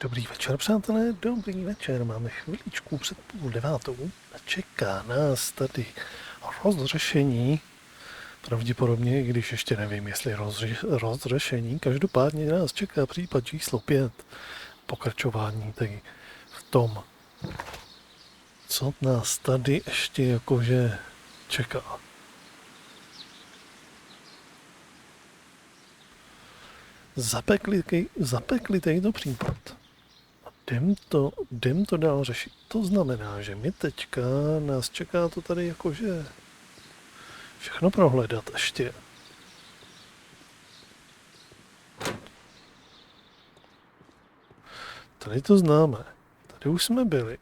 Dobrý večer, přátelé, dobrý večer. Máme chviličku před 8:30 a čeká nás tady rozřešení. Pravděpodobně, i když ještě nevím, jestli rozřešení. Každopádně nás čeká případ číslo 5. Pokračování tady v tom, co nás tady ještě jakože čeká. Zapekli tento případ. Jdem to dál řešit. To znamená, že my teďka nás čeká to tady jakože všechno prohledat ještě. Tady to známe. Tady už jsme byli.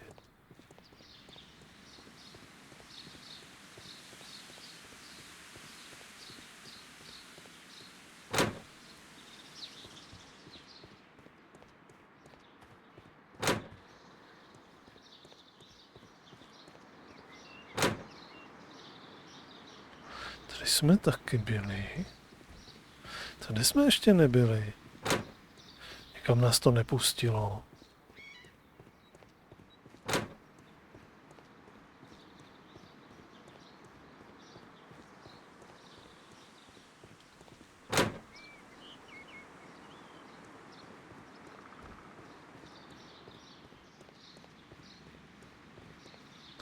Tady jsme taky byli. Tady jsme ještě nebyli. Někam nás to nepustilo.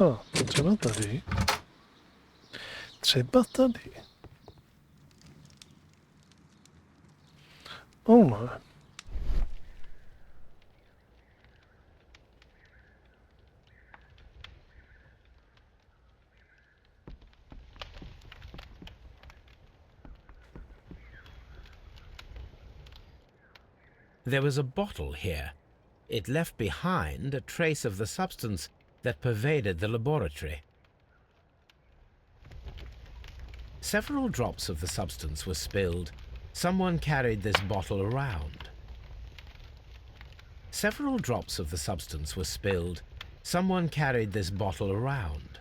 No, třeba tady. Třeba tady. Ne. There was a bottle here. It left behind a trace of the substance that pervaded the laboratory. Several drops of the substance were spilled. Someone carried this bottle around. Several drops of the substance were spilled. Someone carried this bottle around.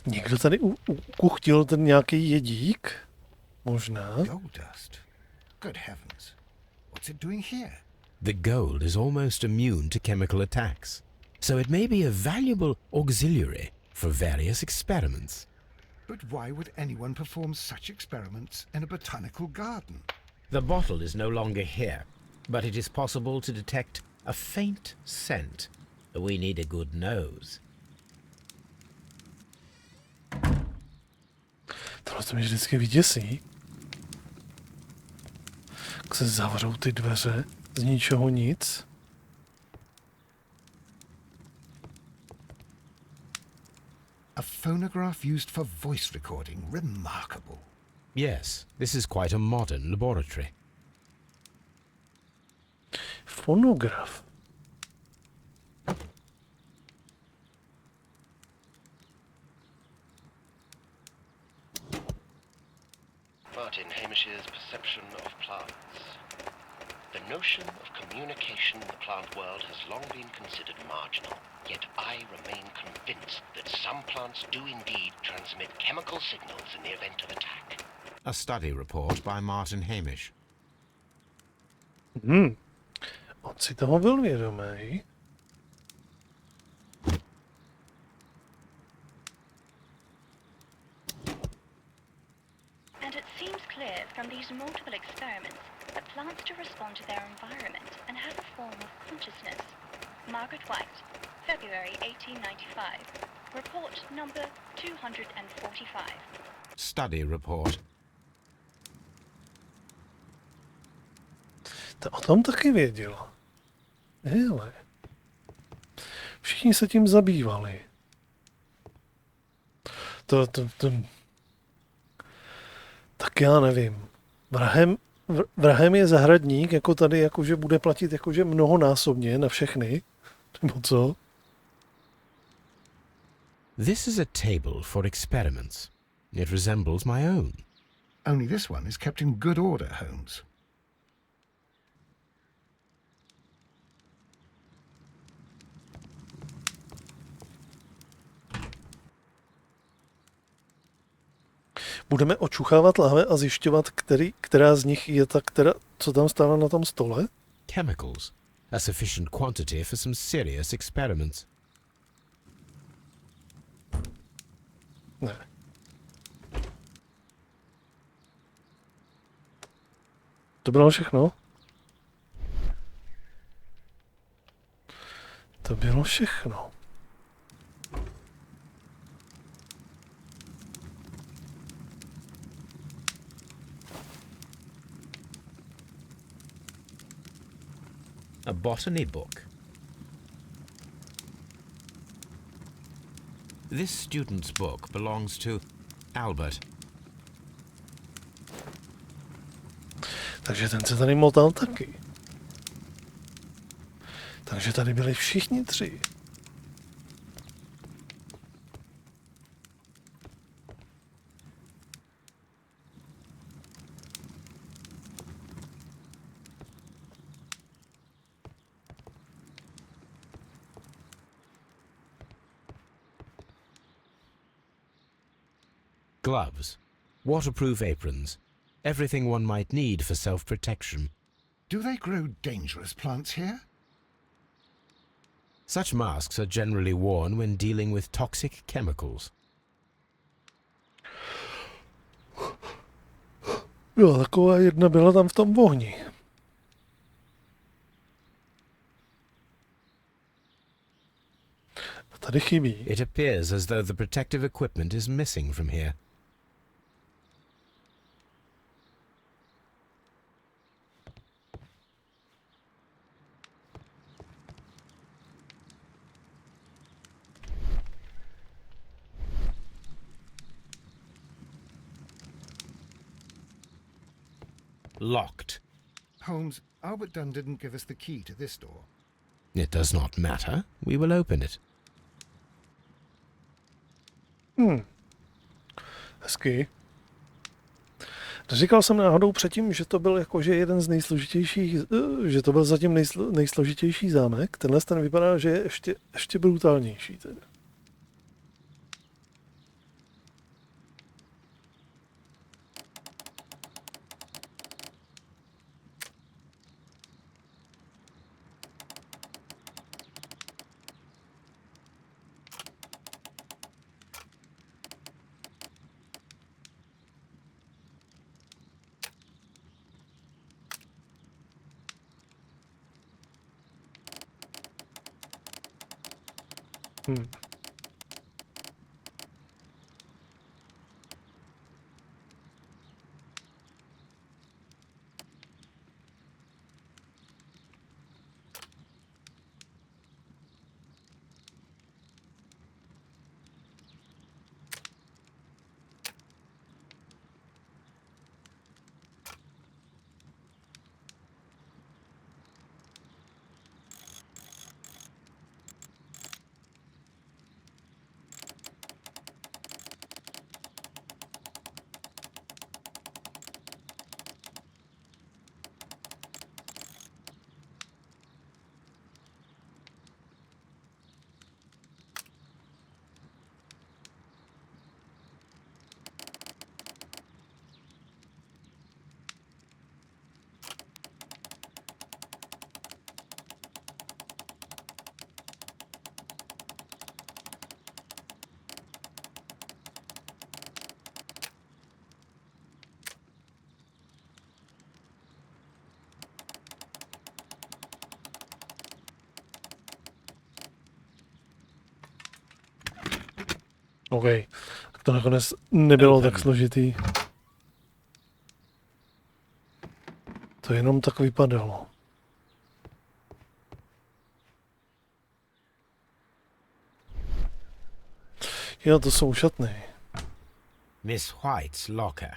Někdo tady ukuchtil ten nějaký jedík? Možná. Gold dust. Good heavens. What's it doing here? The gold is almost immune to chemical attacks, so it may be a valuable auxiliary for various experiments. But why would anyone perform such experiments in a botanical garden? The bottle is no longer here, but it is possible to detect a faint scent. We need a good nose. Tohle to mě vždycky vyděsí. Jak se zavřou ty dveře z ničeho nic. A phonograph used for voice recording. Remarkable. Yes, this is quite a modern laboratory. Fonograf. Martin Hamish's perception of plants. The notion of communication in the plant world has long been considered marginal, yet I remain convinced that some plants do indeed transmit chemical signals in the event of attack. A study report by Martin Hamish. On si toho byl vědomý. And it seems clear from these multiple experiments that plants do respond to their environment and have a form of consciousness. Margaret White, February 1895. Report number 245. Study report. To o tom taky věděla. Hele. Všichni se tím zabývali. Tak já nevím. Vrahem je zahradník, jako tady, jakože bude platit jakože mnohonásobně na všechny. Nebo co? This is a table for experiments. It resembles my own. Only this one is kept in good order, Holmes. Budeme očuchávat lahve a zjišťovat, která z nich je ta, co tam stála na tom stole? Chemicals. a sufficient quantity for some serious experiments. Ne. To bylo všechno? To bylo všechno. A botany book. This student's book belongs to Albert. Takže ten se tady motal taky. Takže tady byli všichni tři. Gloves, waterproof aprons, everything one might need for self-protection. Do they grow dangerous plants here? Such masks are generally worn when dealing with toxic chemicals. Jo, taková jedna byla tam v tom ohni. A tady chybí. It appears as though the protective equipment is missing from here. Locked. Holmes, Albert Dunn didn't give us the key to this door. It does not matter. We will open it. Hezky. Říkal jsem náhodou předtím, že to byl jakože jeden z nejsložitějších, že to byl zatím nejsložitější zámek. Tenhle ten vypadá, že je ještě brutálnější tedy. OK. Tak to nakonec nebylo tak složitý. To jenom tak vypadalo. Jo, to jsou šatny. Miss White's locker.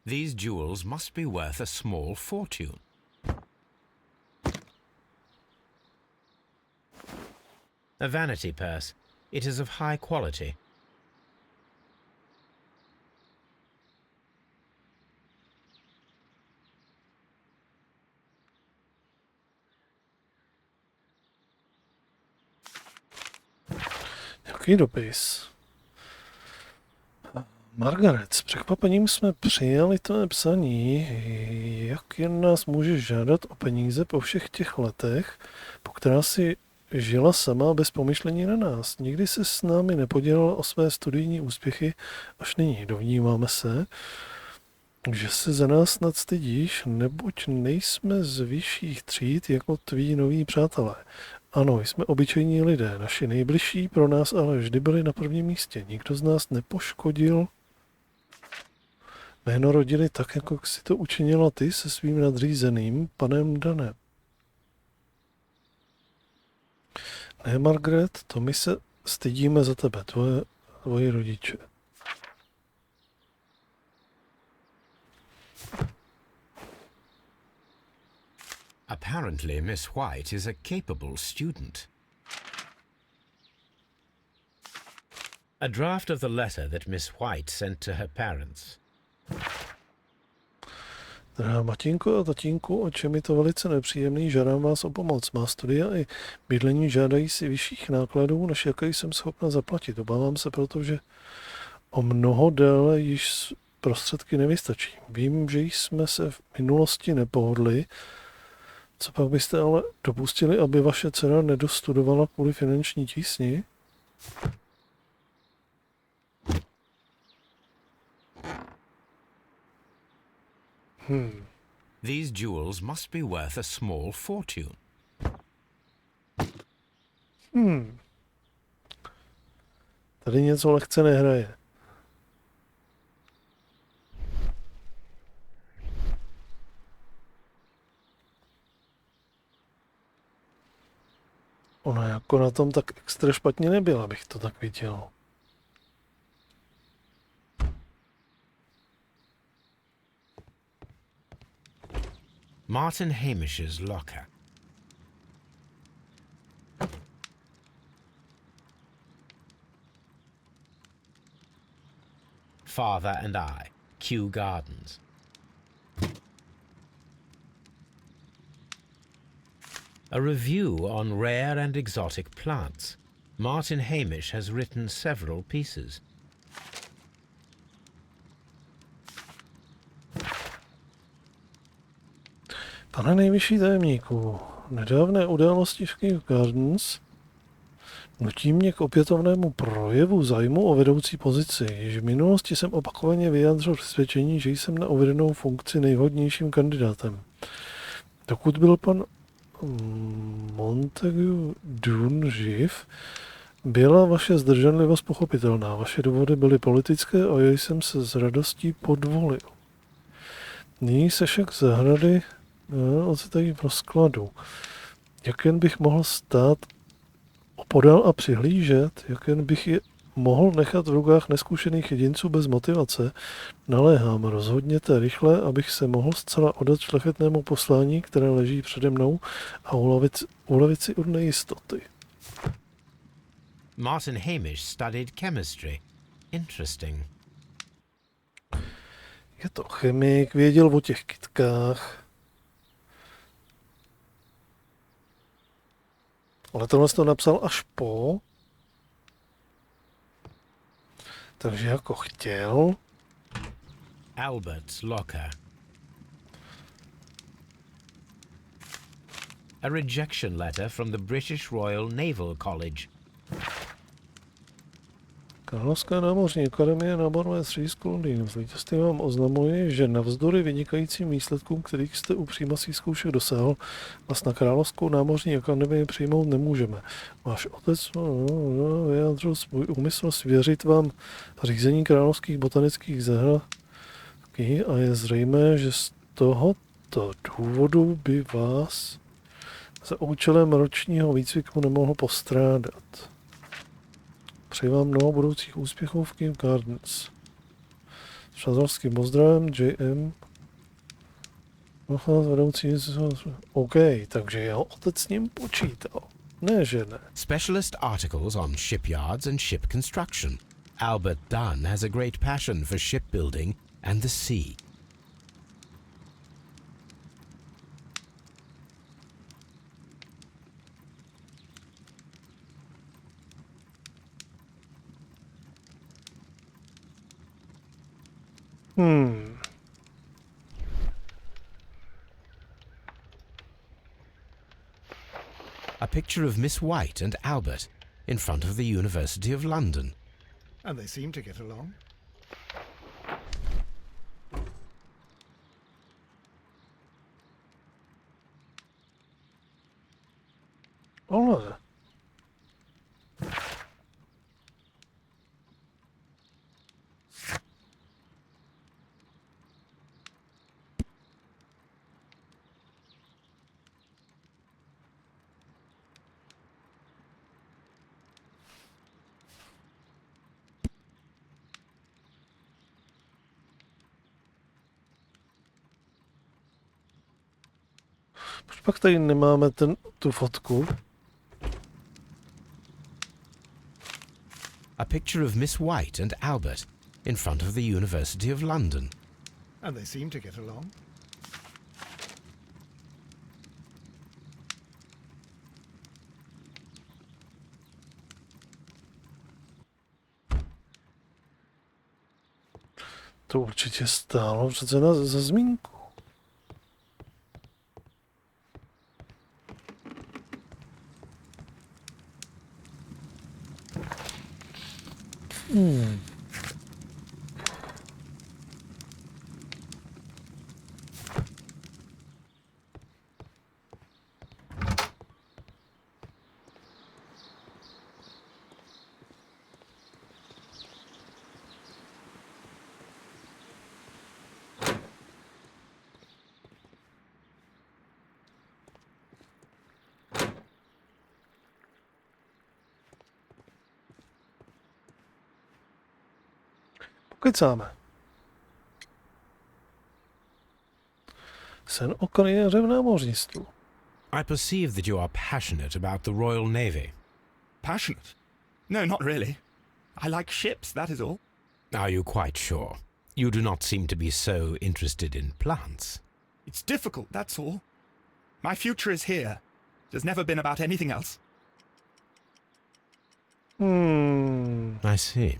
These jewels must be worth a small fortune. A vanity purse. It is of high quality. Jaký dopis? Margaret, s překvapením jsme přijali tvé psaní. Jak jen nás můžeš žádat o peníze po všech těch letech, po která si žila sama bez pomyšlení na nás. Nikdy se s námi nepodělala o své studijní úspěchy, až nyní domníváme se, že se za nás snad stydíš, neboť nejsme z vyšších tříd jako tví noví přátelé. Ano, jsme obyčejní lidé, naši nejbližší pro nás ale vždy byli na prvním místě. Nikdo z nás nepoškodil jméno rodiny tak, jako si to učinila ty se svým nadřízeným, panem Danem. Ne, Margaret, to my se stydíme za tebe, tvoji rodiče. Apparently, Miss White is a capable student. A draft of the letter that Miss White sent to her parents. Drahá matinko a tatínku, oče mi to velice nepříjemný, žádám vás o pomoc. Má studia i bydlení žádají si vyšších nákladů, než jaké jsem schopna zaplatit. Obávám se proto, že o mnoho déle již prostředky nevystačí. Vím, že jsme se v minulosti nepohodli, co pak byste ale dopustili, aby vaše dcera nedostudovala kvůli finanční tísni? These jewels must be worth a small fortune. Tady něco lehce nehraje. Ona jako na tom tak extra špatně nebyla, bych to tak viděl. Martin Hamish's locker. Father and I, Kew Gardens. A review on rare and exotic plants. Martin Hamish has written several pieces. Pane nejvyšší tajemníku, nedávné události v Kew Gardens nutí mě k opětovnému projevu zájmu o vedoucí pozici. Již v minulosti jsem opakovaně vyjádřil přesvědčení, že jsem na uvedenou funkci nejvhodnějším kandidátem. Dokud byl pan Montague Dune živ, byla vaše zdrženlivost pochopitelná. Vaše důvody byly politické a já jsem se s radostí podvolil. Nyní se však zahrady ocitají v rozkladu. Jak jen bych mohl stát opodál a přihlížet, jak jen bych je mohl nechat v rukách neskušených jedinců bez motivace, naléhám, rozhodněte rychle, abych se mohl zcela oddat šlechetnému poslání, které leží přede mnou, a ulevit si od nejistoty. Martin Hamish studied chemistry. Interesting. Je to chemik, věděl o těch kytkách. Ale tohle to napsal až po. Takže jako chtěl. Albert's locker. A rejection letter from the British Royal Naval College. Královská námořní akademie náborové středisko Londýna. S lítostí vám oznamuji, že navzdory vynikajícím výsledkům, kterých jste u přijímacích zkoušek dosáhl, vás na Královskou námořní akademii přijmout nemůžeme. Váš otec vyjádřil svůj úmysl svěřit vám řízení královských botanických zahrad a je zřejmé, že z tohoto důvodu by vás za účelem ročního výcviku nemohl postrádat. Přeji vám mnoho budoucích úspěchů v Kew Gardens. S přátelským pozdravem, J.M. Vedoucí... OK, takže jeho otec s ním počítal. Ne, že ne. Specialist articles on shipyards and ship construction. Albert Dunn has a great passion for shipbuilding and the sea. A picture of Miss White and Albert in front of the University of London. And they seem to get along. Ale. Proč pak tady nemáme tu fotku? A picture of Miss White and Albert in front of the University of London. And they seem to get along. To určitě stálo přece za zmínku. Pokecáme. Sen o kariéře v námořnictvu. I perceive that you are passionate about the Royal Navy. Passionate? No, not really. I like ships, that is all. Are you quite sure? You do not seem to be so interested in plants. It's difficult, that's all. My future is here. It has never been about anything else. I see.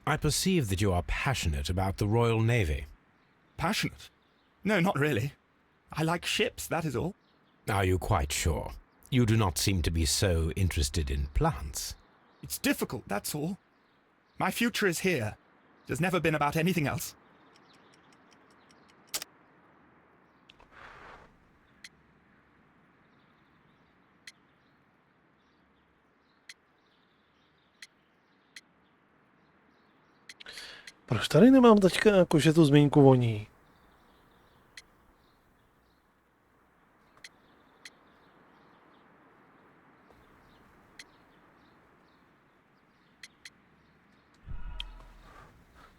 I perceive that you are passionate about the Royal Navy. Passionate? No, not really. I like ships, that is all. Are you quite sure? You do not seem to be so interested in plants. It's difficult, that's all. My future is here. It has never been about anything else. Proč tady nemám teďka jakože tu zmínku o ní?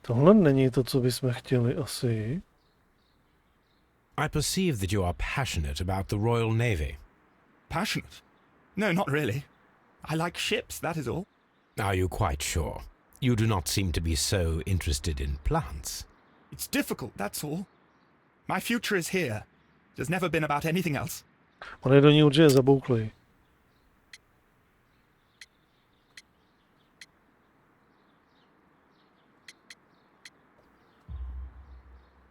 Tohle není to, co bychom chtěli asi. I perceive that you are passionate about the Royal Navy. Passionate? No, not really. I like ships, that is all. Are you quite sure? You do not seem to be so interested in plants. It's difficult, that's all. My future is here. It has never been about anything else. On je do ní určitě zabouklý.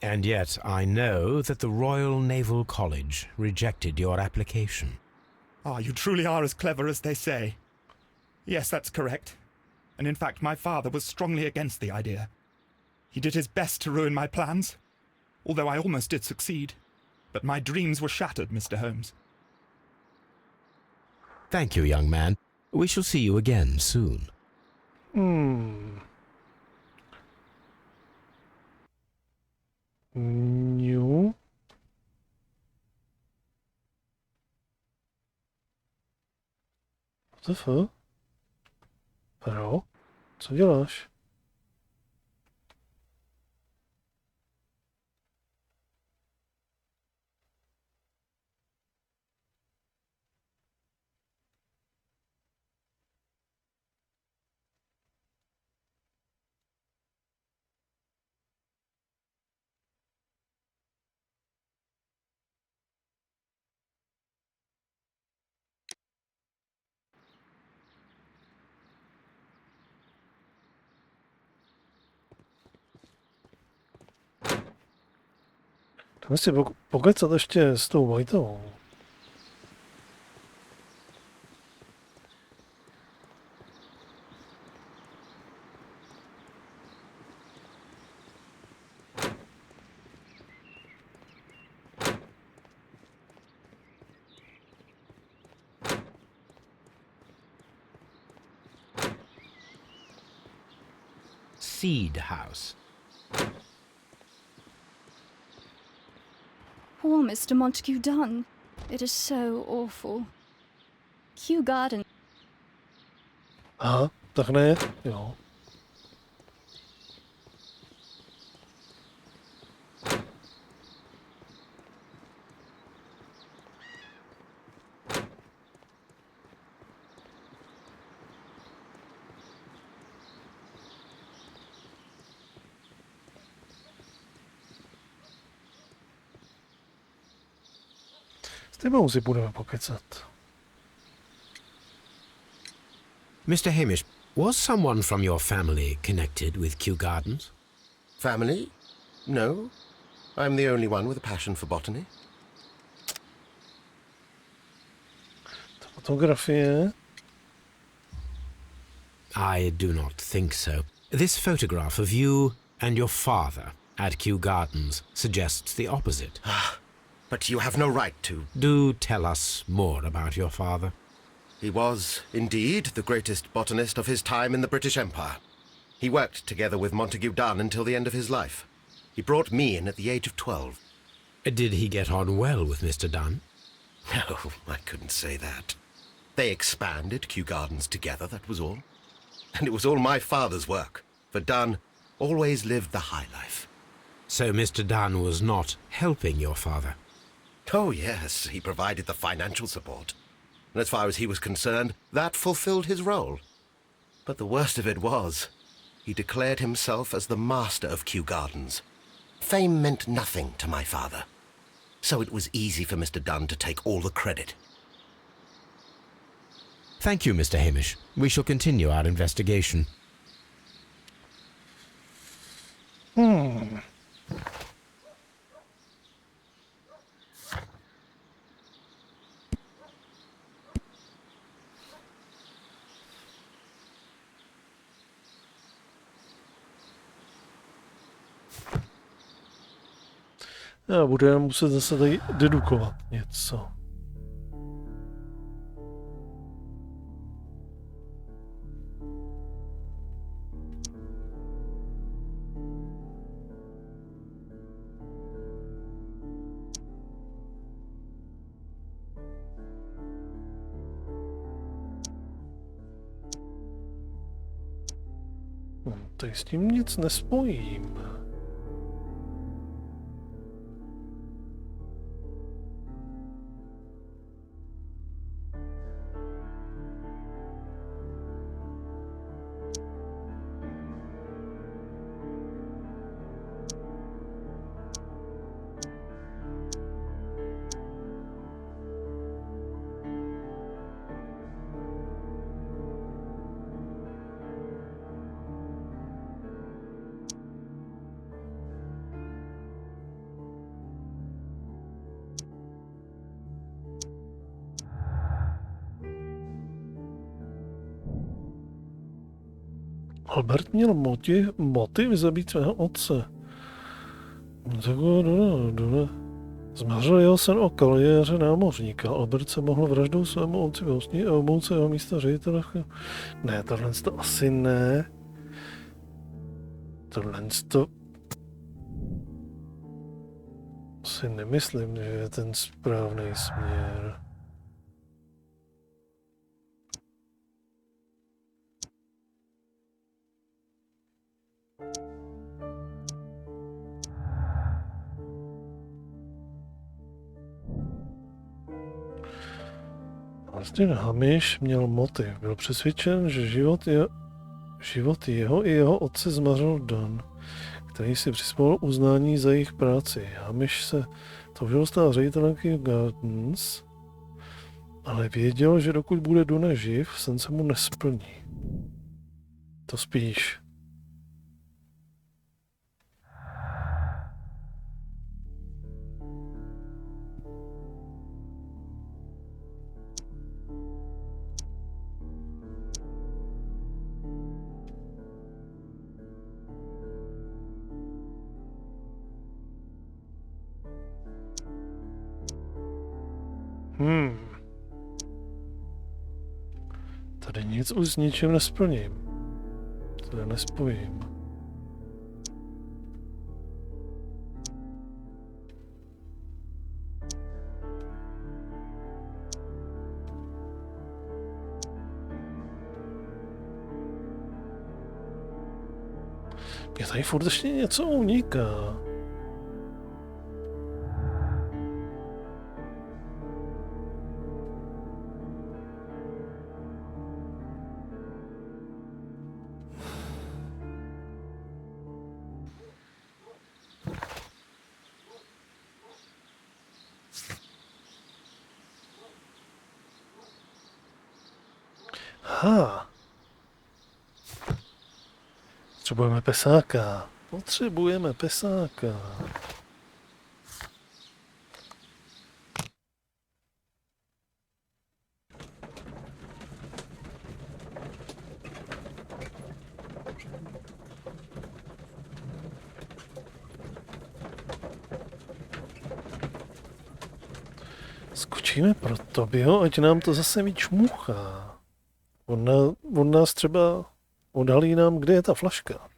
And yet I know that the Royal Naval College rejected your application. Ah, you truly are as clever as they say. Yes, that's correct. And in fact, my father was strongly against the idea. He did his best to ruin my plans, although I almost did succeed. But my dreams were shattered, Mr. Holmes. Thank you, young man. We shall see you again soon. Jo. What the fuck? Pro? Co děláš? Můžeme si pokecat ještě s tou Whiteovou. Seed house. Poor Mr. Montague Dunn. It is so awful. Kew Garden. Aha, tak ne, jo. S tebou si budeme pokecat. Mr. Hamish, was someone from your family connected with Kew Gardens? Family? No. I'm the only one with a passion for botany. Fotografie. I do not think so. This photograph of you and your father at Kew Gardens suggests the opposite. But you have no right to. Do tell us more about your father. He was, indeed, the greatest botanist of his time in the British Empire. He worked together with Montague Dunn until the end of his life. He brought me in at the age of 12. Did he get on well with Mr. Dunn? No, I couldn't say that. They expanded Kew Gardens together, that was all. And it was all my father's work, for Dunn always lived the high life. So Mr. Dunn was not helping your father? Oh, yes, he provided the financial support. And as far as he was concerned, that fulfilled his role. But the worst of it was, he declared himself as the master of Kew Gardens. Fame meant nothing to my father. So it was easy for Mr. Dunn to take all the credit. Thank you, Mr. Hamish. We shall continue our investigation. Já budeme muset zase tady dedukovat něco. Tady s tím nic nespojím. Albert měl motiv zabít svého otce. Zmařil jeho sen o kariéře námořníka. Albert se mohl vraždou svému otci vyhostnit a obmout se jeho místa ředitele. Ne, tohle to asi ne. Tohle to si nemyslím, že je ten správný směr. Vlastně Hamish měl motiv. Byl přesvědčen, že život jeho i jeho otce zmařil Dunn, který si přisvojil uznání za jejich práci. Hamish se toužil stát ředitelem Kew Gardens, ale věděl, že dokud bude Dunn živ, sen se mu nesplní. To spíš. Tady nic už s ničím nesplním. Tady nespojím. Mě tady furt ještě něco uniká. Aha. Potřebujeme pesáka. Potřebujeme pesáka. Skočíme pro Tobio, ať nám to zase vyčmuchá. On nás třeba odhalí nám, kde je ta flaška.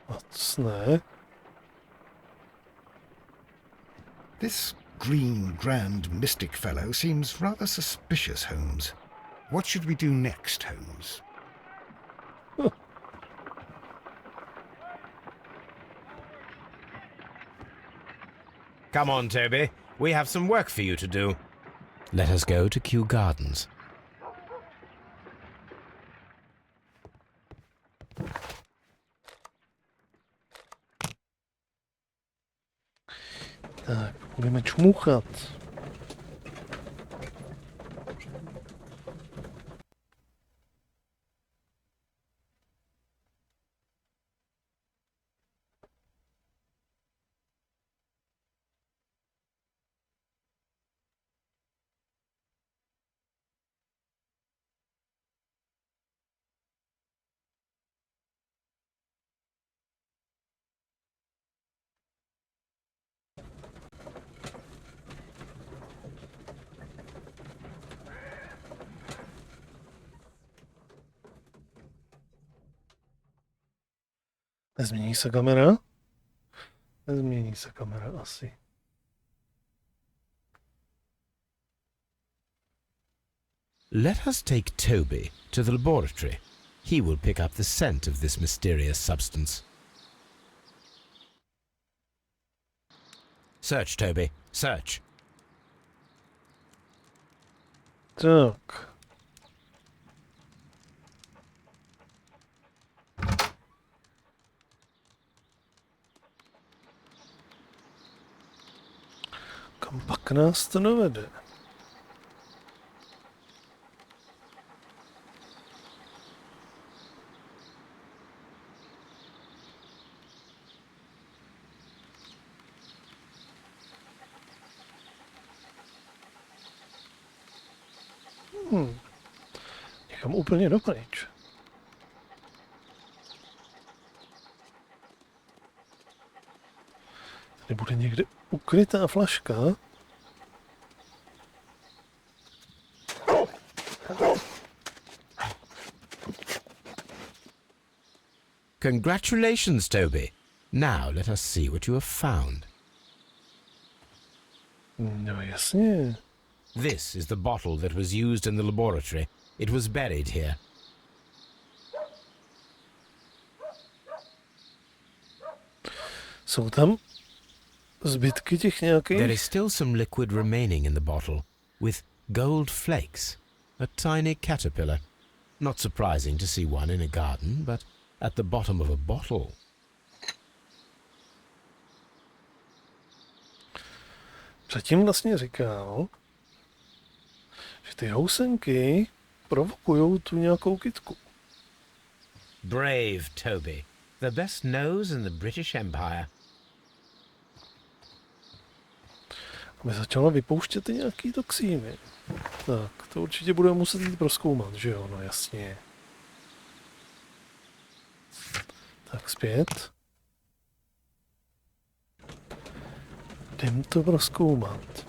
Moc ne. This green, grand, mystic fellow seems rather suspicious, Holmes. What should we do next, Holmes? Come on, Toby. We have some work for you to do. Let us go to Kew Gardens. Tak, budeme čmuchat. Nezmění se kamera? Nezmění se kamera asi. Let us take Toby to the laboratory. He will pick up the scent of this mysterious substance. Search, Toby. Search. Tak. Kam pak nás to dovede? Někam úplně dopryč. Tady bude někde ukrytá flaška. Congratulations, Toby. Now let us see what you have found. No jasně. This is the bottle that was used in the laboratory. It was buried here. Jsou tam zbytky těch nějakých? There is still some liquid remaining in the bottle, with gold flakes. A tiny caterpillar. Not surprising to see one in a garden, but at the bottom of a bottle. Předtím vlastně říkal, že ty housenky provokujou tu nějakou kytku. Brave Toby. The best nose in the British Empire. Aby začala vypouštět i nějaký toxíny. Tak, to určitě budeme muset jít prozkoumat, že jo? No jasně. Tak zpět. Jdem to prozkoumat.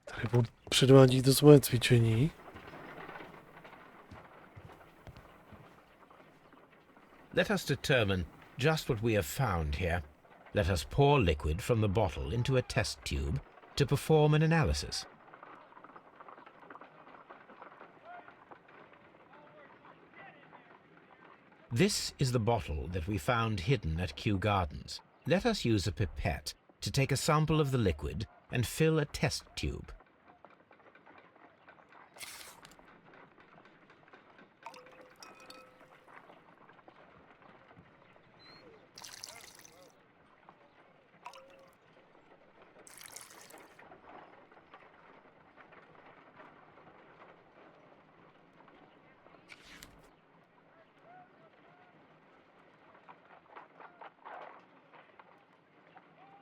Tady předvádí to svoje cvičení. Let us determine just what we have found here. Let us pour liquid from the bottle into a test tube to perform an analysis. This is the bottle that we found hidden at Kew Gardens. Let us use a pipette to take a sample of the liquid and fill a test tube.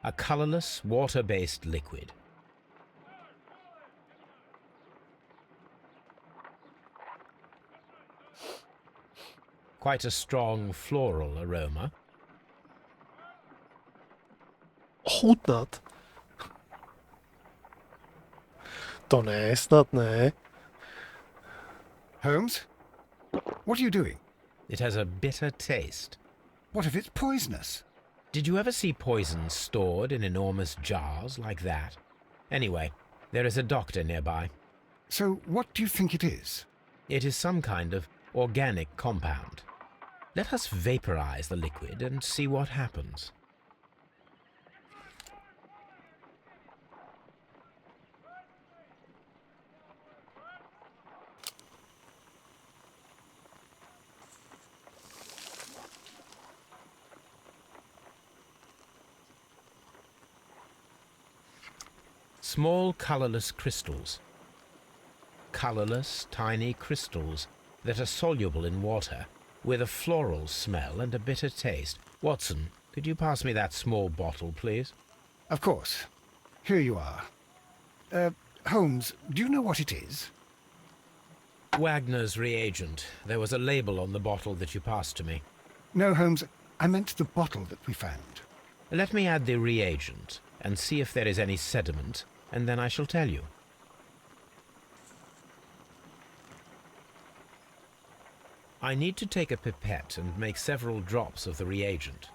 A colorless, water-based liquid. Quite a strong floral aroma. Ochutnat? To ne, snad ne. Holmes? What are you doing? It has a bitter taste. What if it's poisonous? Did you ever see poison stored in enormous jars like that? Anyway, there is a doctor nearby. So what do you think it is? It is some kind of organic compound. Let us vaporize the liquid and see what happens. Small colorless crystals. Colorless, tiny crystals that are soluble in water, with a floral smell and a bitter taste. Watson, could you pass me that small bottle, please? Of course. Here you are. Holmes, do you know what it is? Wagner's reagent. There was a label on the bottle that you passed to me. No, Holmes, I meant the bottle that we found. Let me add the reagent and see if there is any sediment, and then I shall tell you. I need to take a pipette and make several drops of the reagent.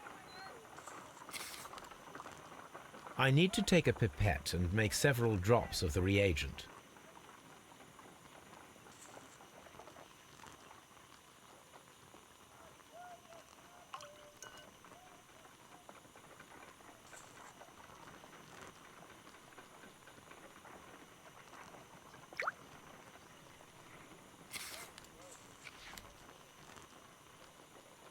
I need to take a pipette and make several drops of the reagent.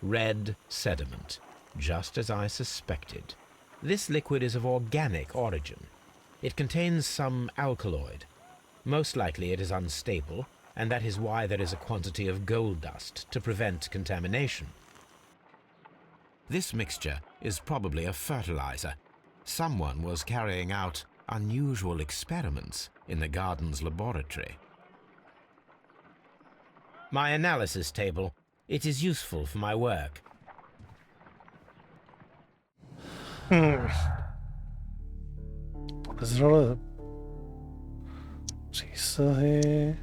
Red sediment, just as I suspected. This liquid is of organic origin. It contains some alkaloid. Most likely it is unstable, and that is why there is a quantity of gold dust to prevent contamination. This mixture is probably a fertilizer. Someone was carrying out unusual experiments in the garden's laboratory. My analysis table. It is useful for my work. Podezřelé přísahy.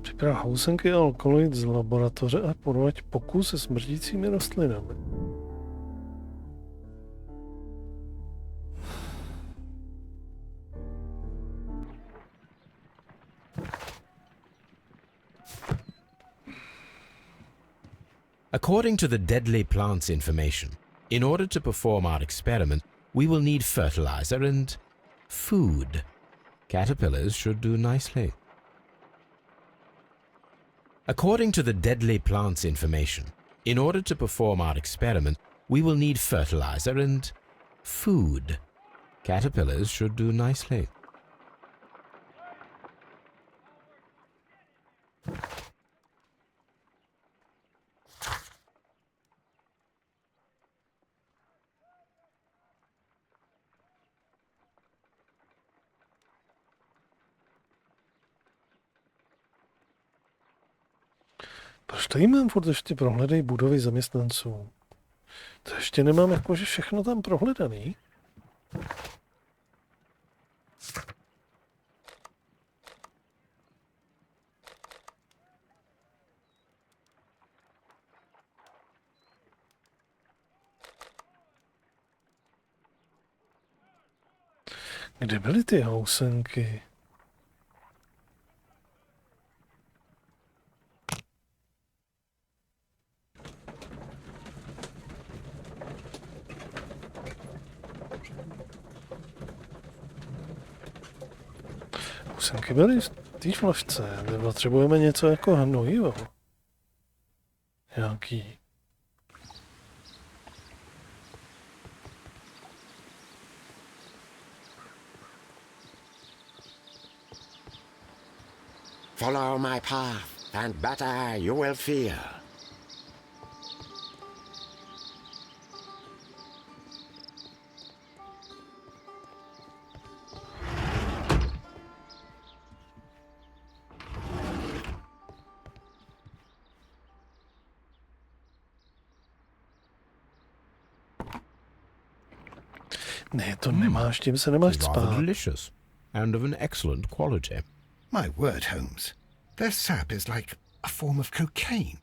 Připravil housenky a alkaloid z laboratoře a podovat pokus se smrtícími rostlinami. According to the deadly plants information, in order to perform our experiment, we will need fertilizer and food. Caterpillars should do nicely. According to the deadly plants information, in order to perform our experiment, we will need fertilizer and food. Caterpillars should do nicely. Proč tady mám furt ještě prohledej budovy zaměstnanců? To ještě nemám jakože všechno tam prohledaný. Kde byly ty housenky? Housenky byly v té flašce. Potřebujeme něco jako hnojivo. Nějaký. Follow my path, and better you will feel. Ne, to nemáš, tím se nemáš It's rather spát. delicious, and of an excellent quality. My word, Holmes. Their sap is like a form of cocaine.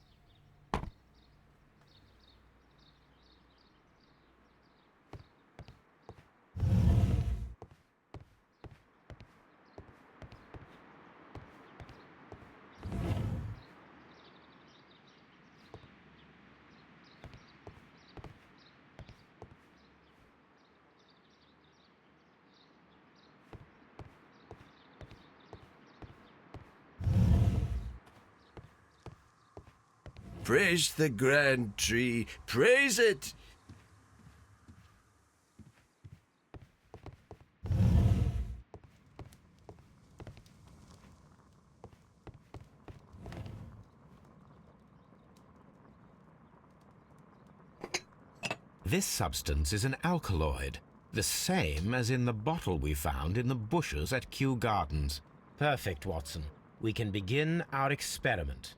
Praise the grand tree, praise it! This substance is an alkaloid, the same as in the bottle we found in the bushes at Kew Gardens. Perfect, Watson. We can begin our experiment.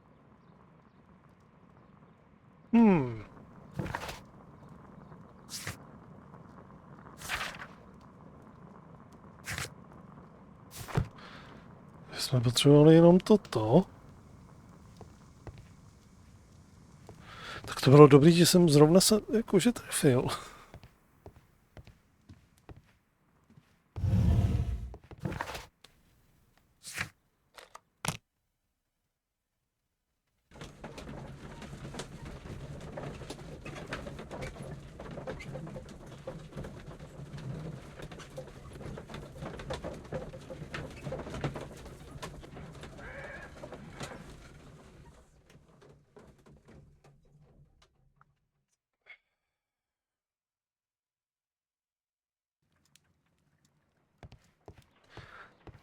Jsme potřebovali jenom toto. Tak to bylo dobrý, že jsem zrovna se jakože trefil.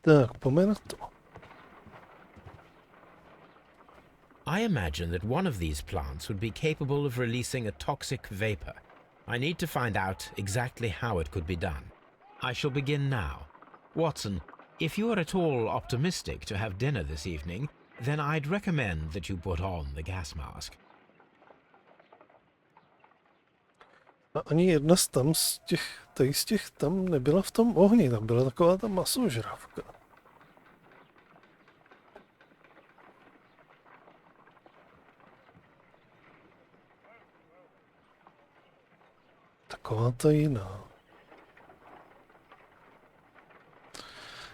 Tak, pojďme na to. I imagine that one of these plants would be capable of releasing a toxic vapor. I need to find out exactly how it could be done. I shall begin now. Watson, if you are at all optimistic to have dinner this evening, then I'd recommend that you put on the gas mask. A ani jedna z tam z těch tam nebyla v tom ohni, tam byla taková ta masožravka. Taková ta jiná.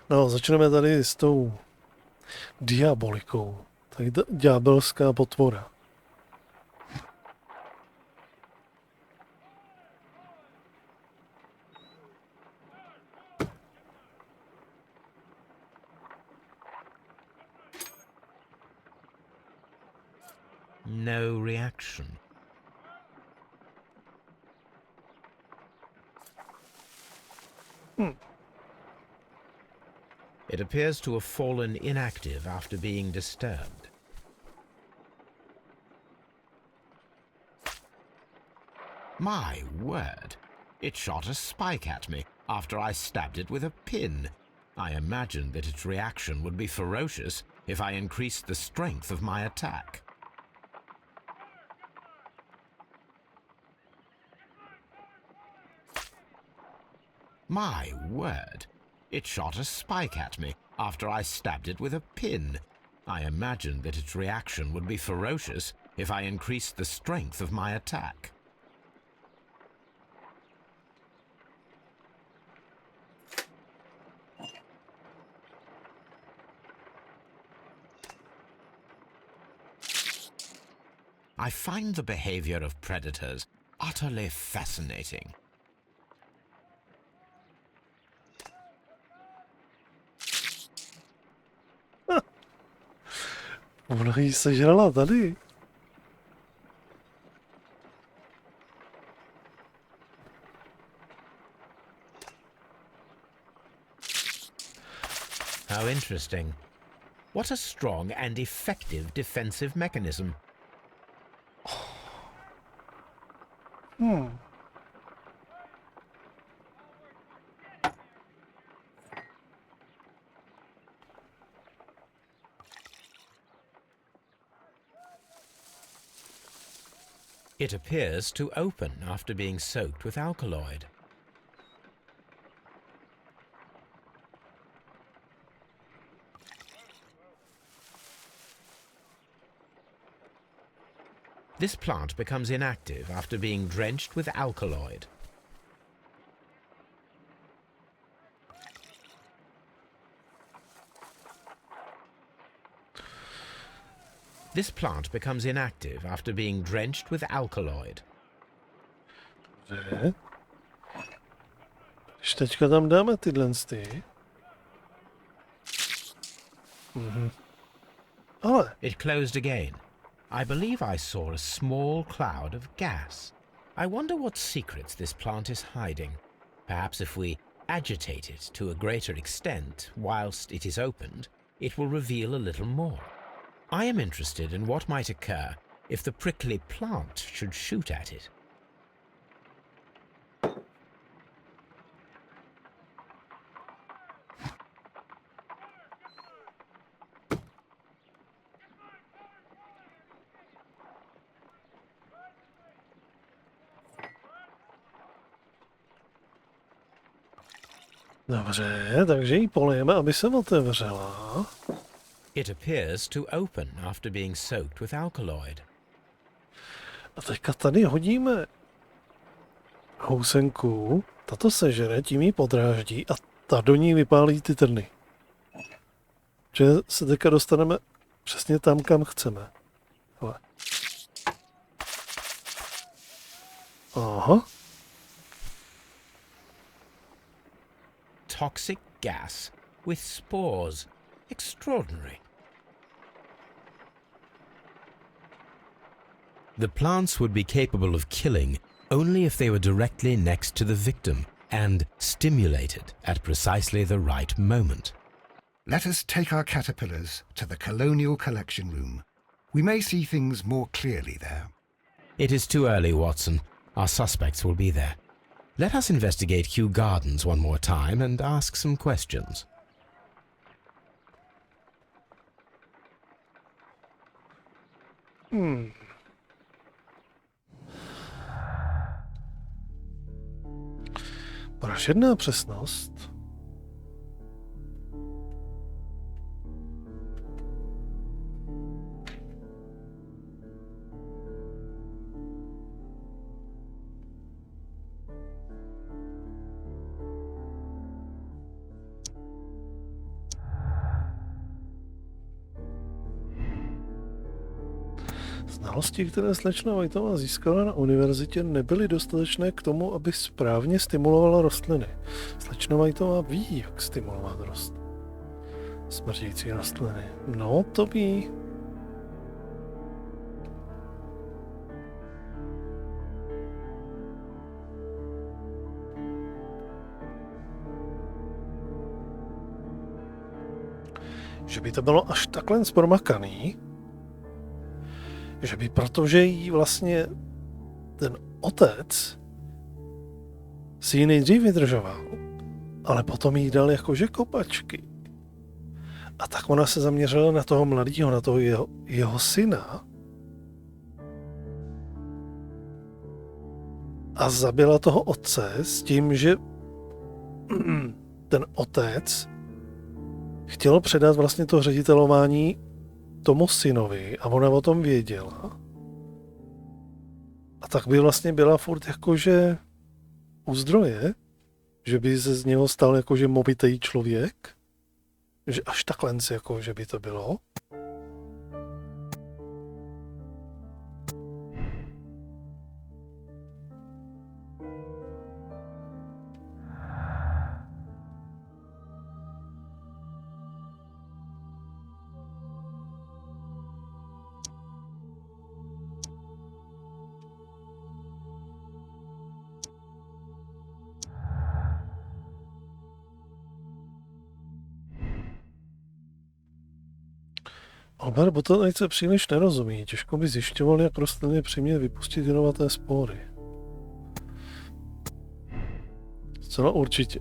No, začneme tady s tou diabolikou. Tady ta ďábelská potvora. No reaction. It appears to have fallen inactive after being disturbed. My word! It shot a spike at me after I stabbed it with a pin. I imagined that its reaction would be ferocious if I increased the strength of my attack. My word. It shot a spike at me after I stabbed it with a pin. I imagined that its reaction would be ferocious if I increased the strength of my attack. I find the behavior of predators utterly fascinating. Ona jí sežrala tady. How interesting. What a strong and effective defensive mechanism. It appears to open after being soaked with alkaloid. This plant becomes inactive after being drenched with alkaloid. This plant becomes inactive after being drenched with alkaloid. Dobře. Když teďka tam dáme tyhle ty. Ale It closed again. I believe I saw a small cloud of gas. I wonder what secrets this plant is hiding. Perhaps if we agitate it to a greater extent whilst it is opened, it will reveal a little more. I am interested in what might occur if the prickly plant should shoot at it. dobře, takže ji polejeme, aby se otevřela. It appears to open after being soaked with alkaloid. A teďka tady hodíme housenku, tato sežere, tím ji podráždí a ta do ní vypálí ty trny. Že se teďka dostaneme přesně tam, kam chceme. Hele. Aha. Toxic gas with spores. Extraordinary. The plants would be capable of killing only if they were directly next to the victim and stimulated at precisely the right moment. Let us take our caterpillars to the Colonial Collection Room. We may see things more clearly there. It is too early, Watson. Our suspects will be there. Let us investigate Kew Gardens one more time and ask some questions. Pražedná přesnost. Znalosti, které slečna Whiteová získala na univerzitě, nebyly dostatečné k tomu, aby správně stimulovala rostliny. Slečna Whiteová ví, jak stimulovat smrtící rostliny. No, to ví. Že by to bylo až takhle promakaný, že by, protože jí vlastně ten otec si ji nejdřív vydržoval, ale potom jí dal jakože kopačky. A tak ona se zaměřila na toho mladého, na toho jeho syna a zabila toho otce s tím, že ten otec chtěl předat vlastně to ředitelování tomu synovi a ona o tom věděla. A tak by vlastně byla furt jakože u zdroje, že by se z něho stal jakože movitý člověk, že až takhle jako, že by to bylo. Albert botanice příliš nerozumí. Těžko by zjišťoval, jak rostliny přimět vypustit jedovaté spory. Zcela určitě.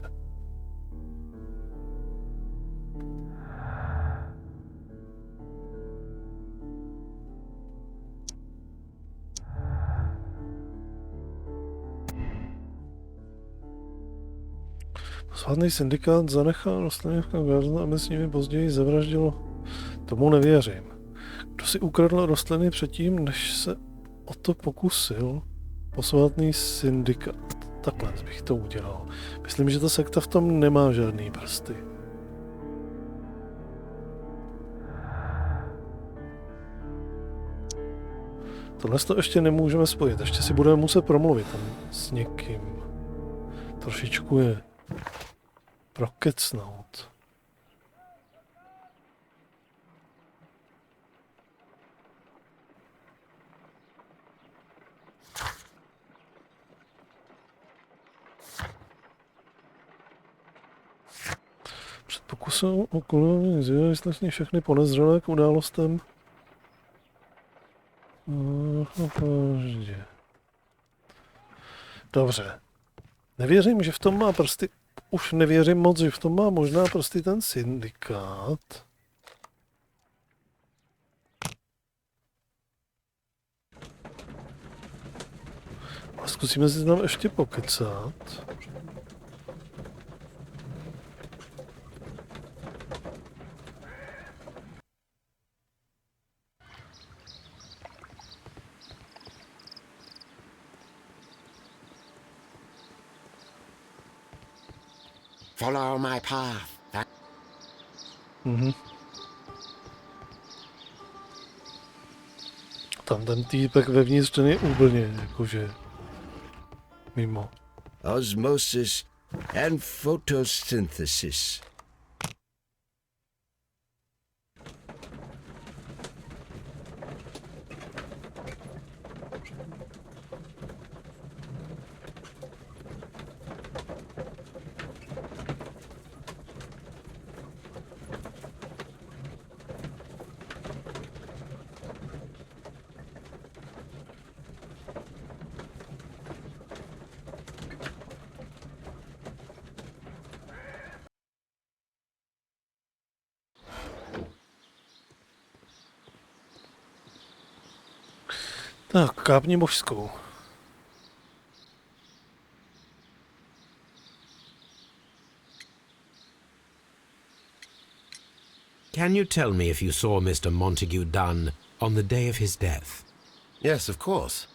Posvátný syndikát zanechal rostliny v gardu, aby s nimi později zavraždilo. Tomu nevěřím. Kdo si ukradl rostliny předtím, než se o to pokusil? Posvátný syndikát. Takhle bych to udělal. Myslím, že ta sekta v tom nemá žádný prsty. Tohle to ještě nemůžeme spojit. Ještě si budeme muset promluvit tam s někým. Trošičku je prokecnout. Před pokusem o koloniální zvěda vyslechni všechny podezřelé k událostem. Dobře. Nevěřím, že v tom má prsty. Už nevěřím moc, že v tom má možná prsty ten syndikát. A zkusíme si tam ještě pokecat. Follow my path. Tam ten týpek vevnitř, ten je úplně jakože mimo. Osmosis and photosynthesis. Tak, kápni božskou. Can you tell me if you saw Mr. Montague Dunn on the day of his death? Yes, of course.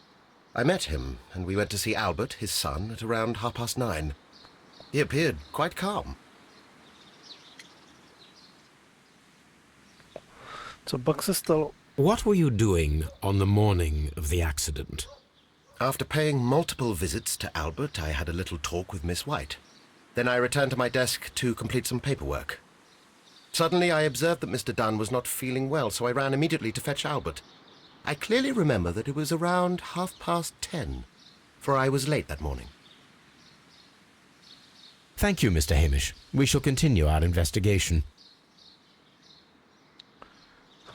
I met him, and we went to see Albert, his son, at around 9:30. He appeared quite calm. Co pak se stalo? What were you doing on the morning of the accident? After paying multiple visits to Albert, I had a little talk with Miss White. Then I returned to my desk to complete some paperwork. Suddenly I observed that Mr. Dunn was not feeling well, so I ran immediately to fetch Albert. I clearly remember that it was around 10:30, for I was late that morning. Thank you, Mr. Hamish. We shall continue our investigation.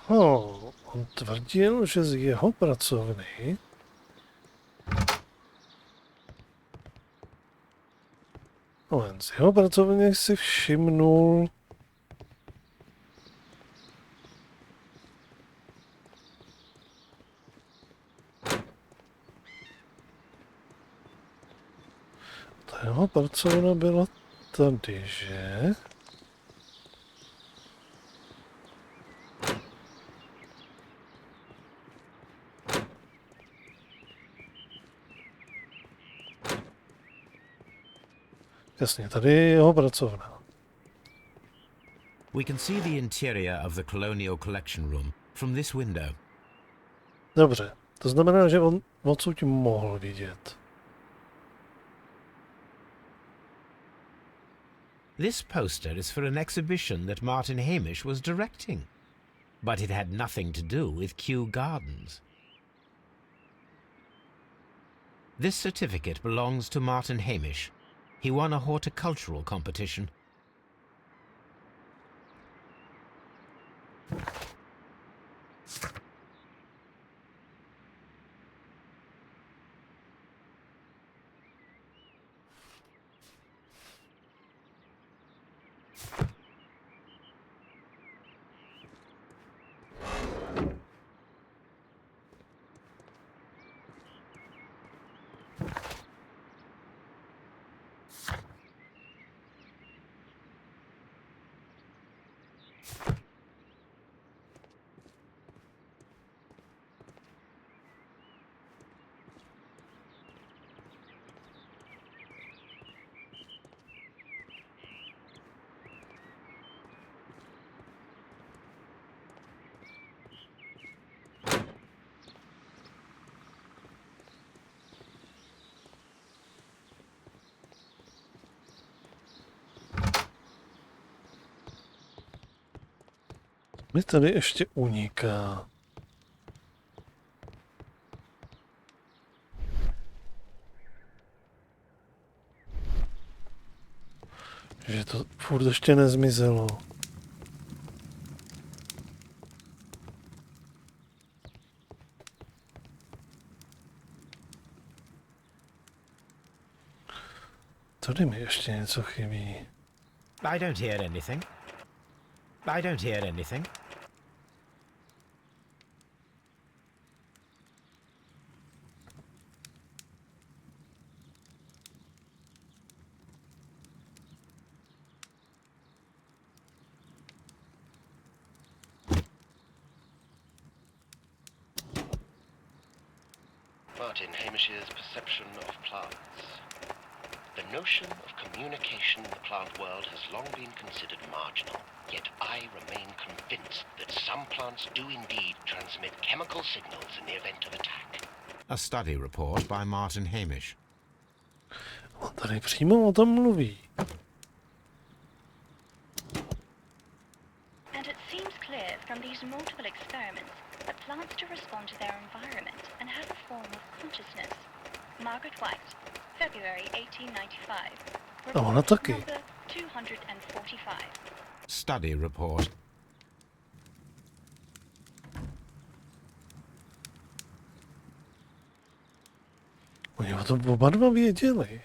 On tvrdil, že z jeho pracovny z jeho pracovny si všimnul ta jeho pracovna byla tady, že? Jasně, tady je jeho pracovna. We can see the interior of the Colonial Collection Room from this window. Dobře, to znamená, že on odsud mohl vidět. This poster is for an exhibition that Martin Hamish was directing, but it had nothing to do with Kew Gardens. This certificate belongs to Martin Hamish. He won a horticultural competition. Mi tady ještě uniká. Že to furt ještě nezmizelo. Tady mi ještě něco chybí. I don't hear anything. I don't hear anything. Martin Hamish's perception of plants. The notion of communication in the plant world has long been considered marginal, yet I remain convinced that some plants do indeed transmit chemical signals in the event of attack. A study report by Martin Hamish. On tady přímo o tom mluví. And it seems clear from these multiple experiments that plants do respond to their environment and have a form of consciousness. Margaret White, February 1895. A ona taky. Number 245. Study report. Oni o tom oba dva věděli.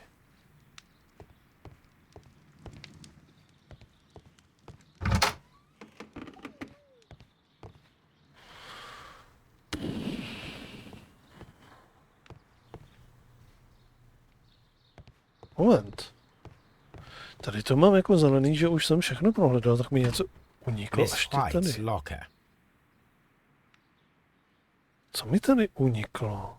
Moment. Tady to mám jako zelený, že už jsem všechno prohledal, tak mi něco uniklo Miss ještě White's tady. locker. Co mi tady uniklo?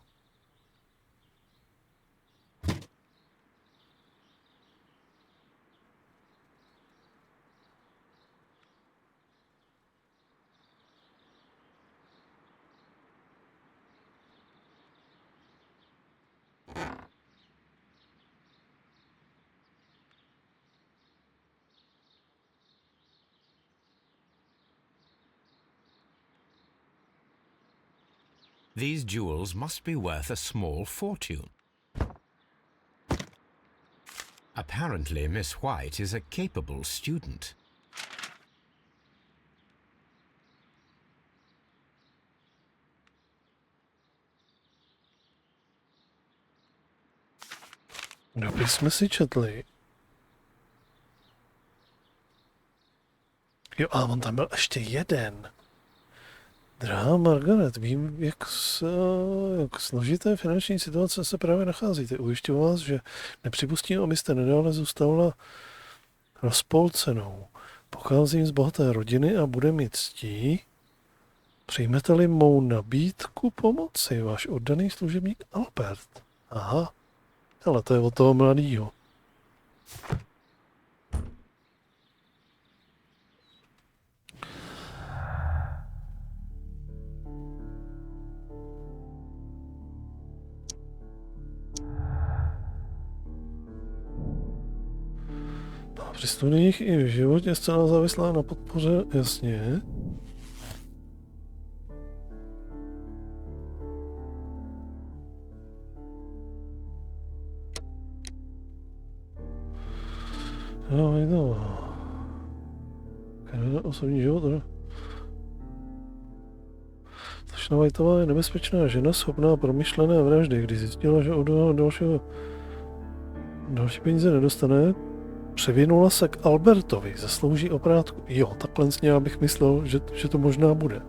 These jewels must be worth a small fortune. Apparently, Miss White is a capable student. Dopis jsme si četli. Jo, a on tam byl ještě jeden. Drahá Margaret, vím, jak složité finanční situace se právě nacházíte. Ujišťuji vás, že nepřipustím, abyste nedále zůstala rozpolcenou. Pocházím z bohaté rodiny a bude mi ctí. Přijmete-li mou nabídku pomoci, váš oddaný služebník Albert. Aha, ale to je od toho mladýho. Při studiích i v životě zcela závislá na podpoře, jasně. No. Osobní život, ne? Slečna Whiteová je nebezpečná žena, schopná promyšlené vraždy. Když zjistila, že od další peníze nedostane, převinula se k Albertovi, zaslouží oprátku. Jo, takhle já bych myslel, že to možná bude.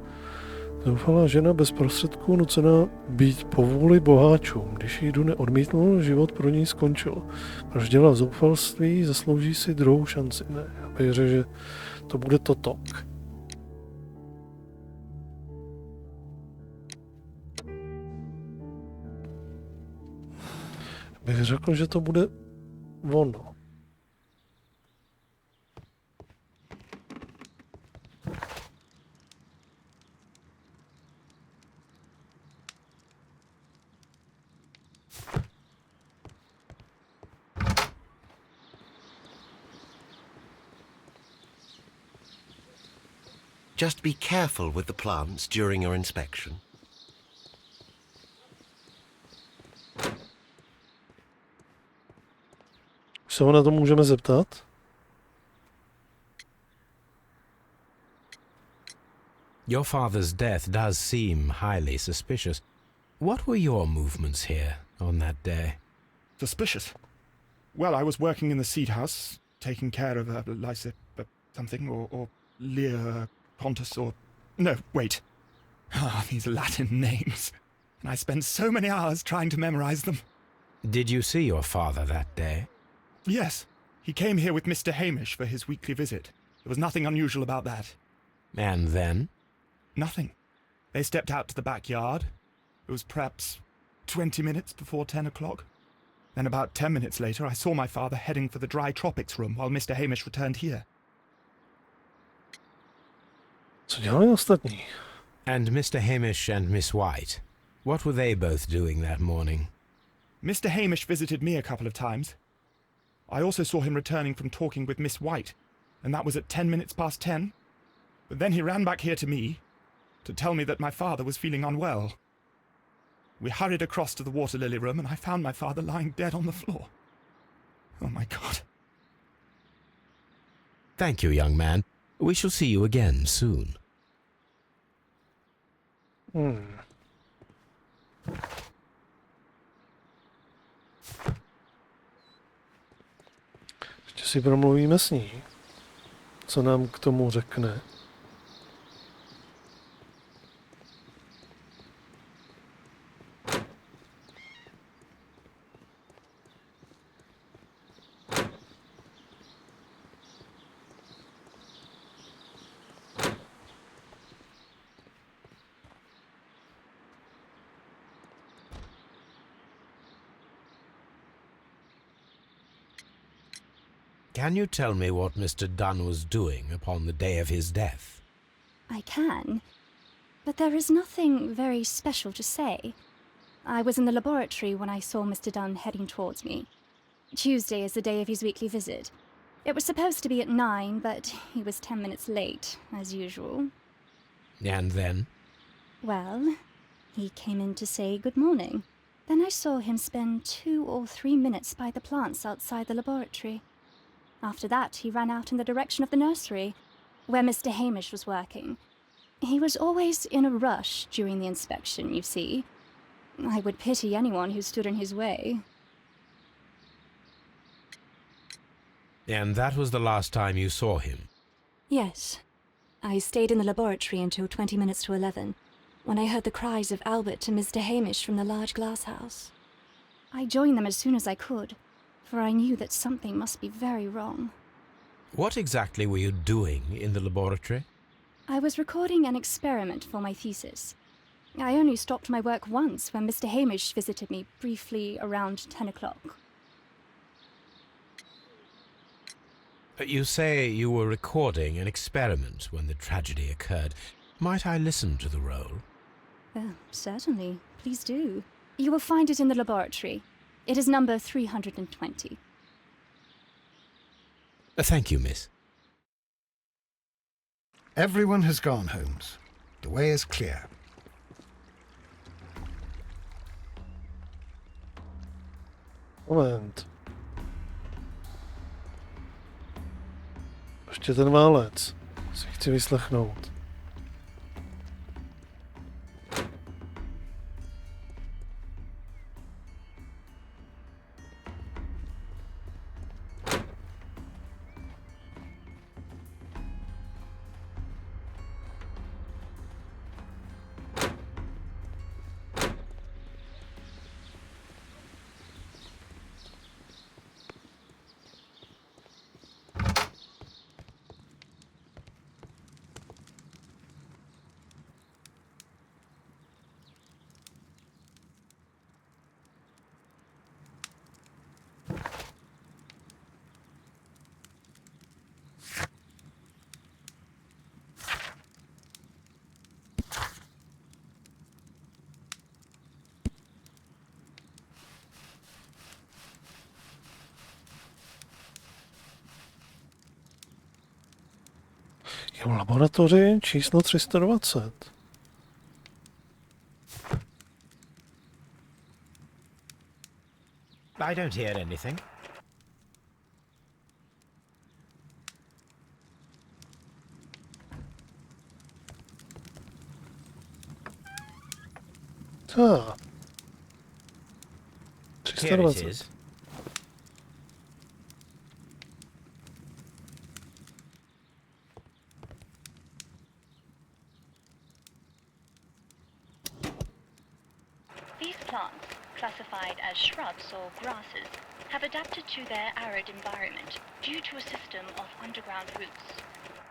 Zoufalá žena bez prostředků nucená být povůli boháčům. Když jí jdu neodmítnul, život pro ní skončil. Vraždila v zoufalství, zaslouží si druhou šanci. Ne, já bych řekl, že to bude toto. Bych řekl, že to bude ono. Just be careful with the plants during your inspection. Se ho na to můžeme zeptat? Your father's death does seem highly suspicious. What were your movements here on that day? Suspicious? Well, I was working in the seed house, taking care of something, or Lear Pontus, or... No, wait. Ah, these Latin names. And I spent so many hours trying to memorize them. Did you see your father that day? Yes. He came here with Mr. Hamish for his weekly visit. There was nothing unusual about that. And then? Nothing. They stepped out to the backyard. It was perhaps 20 minutes before 10 o'clock. Then about 10 minutes later, I saw my father heading for the dry tropics room while Mr. Hamish returned here. Co dělali ostatní? And Mr. Hamish and Miss White, what were they both doing that morning? Mr. Hamish visited me a couple of times. I also saw him returning from talking with Miss White, and that was at 10 minutes past 10. But then he ran back here to me to tell me that my father was feeling unwell. We hurried across to the water lily room, and I found my father lying dead on the floor. Oh, my God. Thank you, young man. We shall see you again soon. Ještě si promluvíme s ní. Co nám k tomu řekne? Can you tell me what Mr. Dunn was doing upon the day of his death? I can, but there is nothing very special to say. I was in the laboratory when I saw Mr. Dunn heading towards me. Tuesday is the day of his weekly visit. It was supposed to be at 9, but he was 10 minutes late, as usual. And then? Well, he came in to say good morning. Then I saw him spend 2 or 3 minutes by the plants outside the laboratory. After that, he ran out in the direction of the nursery, where Mr. Hamish was working. He was always in a rush during the inspection, you see. I would pity anyone who stood in his way. And that was the last time you saw him? Yes. I stayed in the laboratory until 20 minutes to 11, when I heard the cries of Albert and Mr. Hamish from the large glass house. I joined them as soon as I could, for I knew that something must be very wrong. What exactly were you doing in the laboratory? I was recording an experiment for my thesis. I only stopped my work once when Mr. Hamish visited me briefly around 10 o'clock. You say you were recording an experiment when the tragedy occurred. Might I listen to the roll? Certainly. Please do. You will find it in the laboratory. It is number 320. Thank you, miss. Everyone has gone, Holmes. The way is clear. Moment. Ještě ten válec. Si chci vyslechnout. Je v laboratoři číslo 320. I don't hear anything. Ah. Here it 320. is. These plants, classified as shrubs or grasses, have adapted to their arid environment due to a system of underground roots.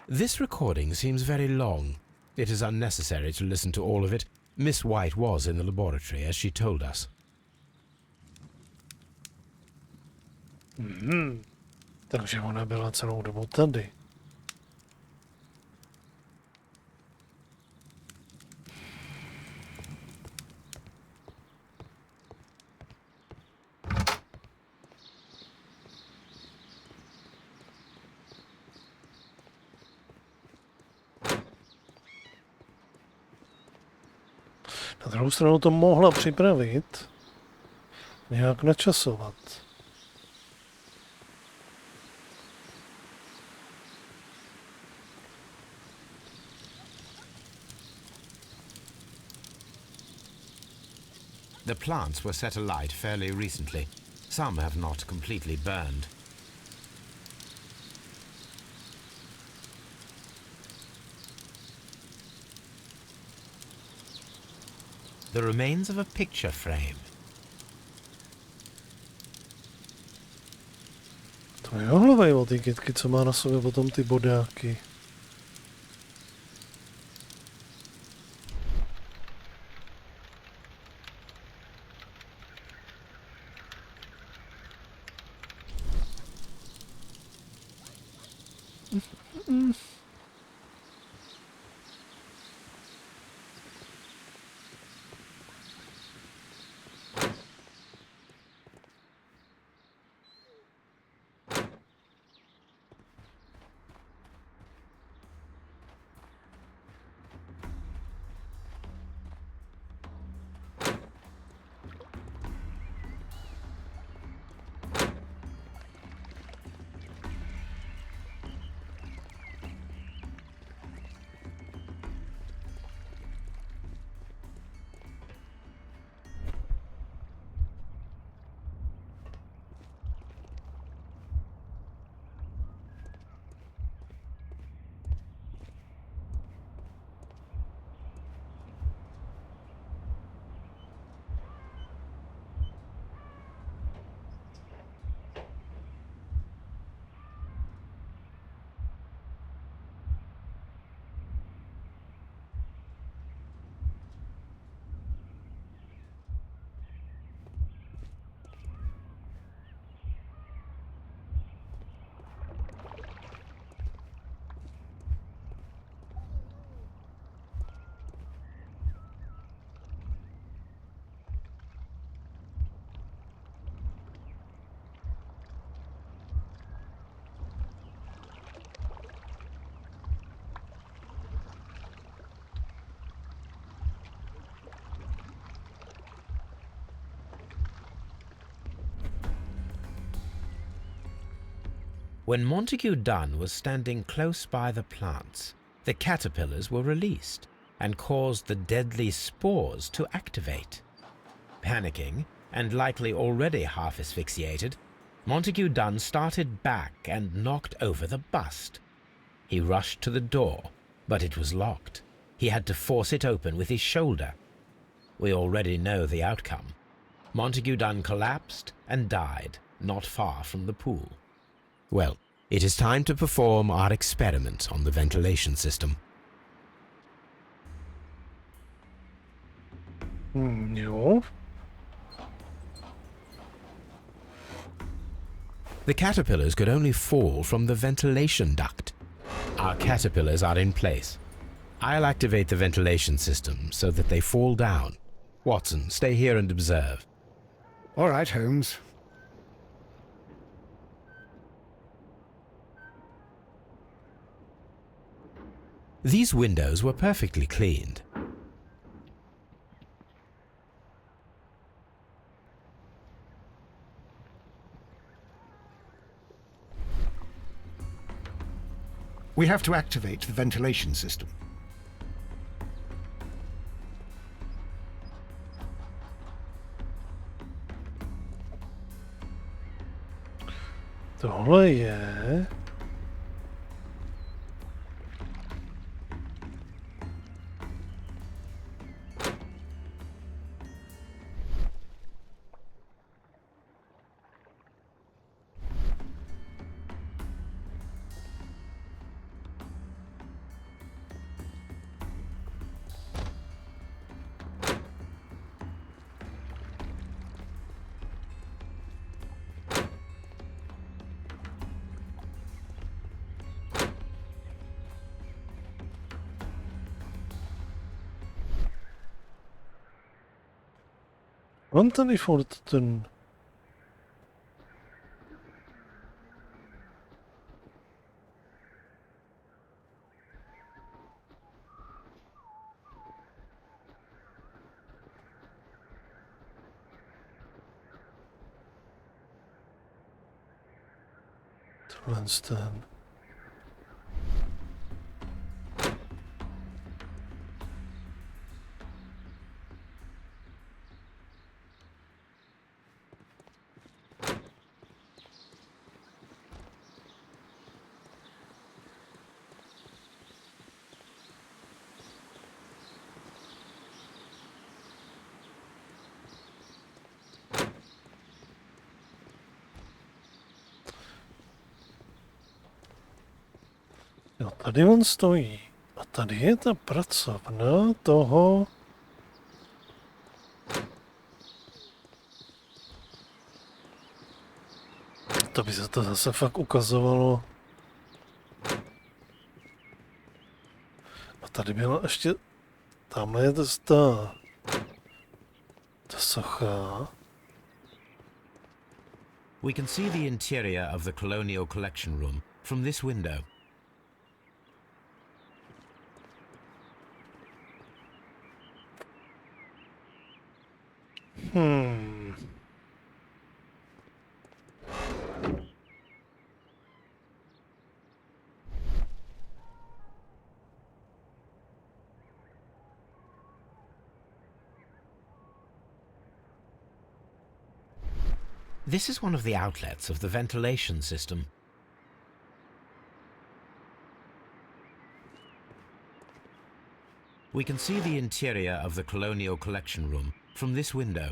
This recording seems very long. It is unnecessary to listen to all of it. Miss White was in the laboratory, as she told us. Takže ona byla celou dobu tady. Na druhou stranu to mohla připravit, nějak načasovat. The plants were set alight fairly recently. Some have not completely burned. The remains of a picture frame. To mi ohlovají o ty kytky, co má na sobě potom ty bodáky. When Montague Dunn was standing close by the plants, the caterpillars were released and caused the deadly spores to activate. Panicking, and likely already half asphyxiated, Montague Dunn started back and knocked over the bust. He rushed to the door, but it was locked. He had to force it open with his shoulder. We already know the outcome. Montague Dunn collapsed and died not far from the pool. Well, it is time to perform our experiment on the ventilation system. Jo. The caterpillars could only fall from the ventilation duct. Our caterpillars are in place. I'll activate the ventilation system so that they fall down. Watson, stay here and observe. All right, Holmes. These windows were perfectly cleaned. We have to activate the ventilation system. Tohle je... On tady furt ten... Tohle ten... Jo, tady on stojí. A tady je ta pracovna toho... To by se to zase fakt ukazovalo. A tady byla ještě... Tamhle je ta socha. We can see the interior of the Colonial Collection Room from this window. This is one of the outlets of the ventilation system. We can see the interior of the Colonial Collection Room from this window.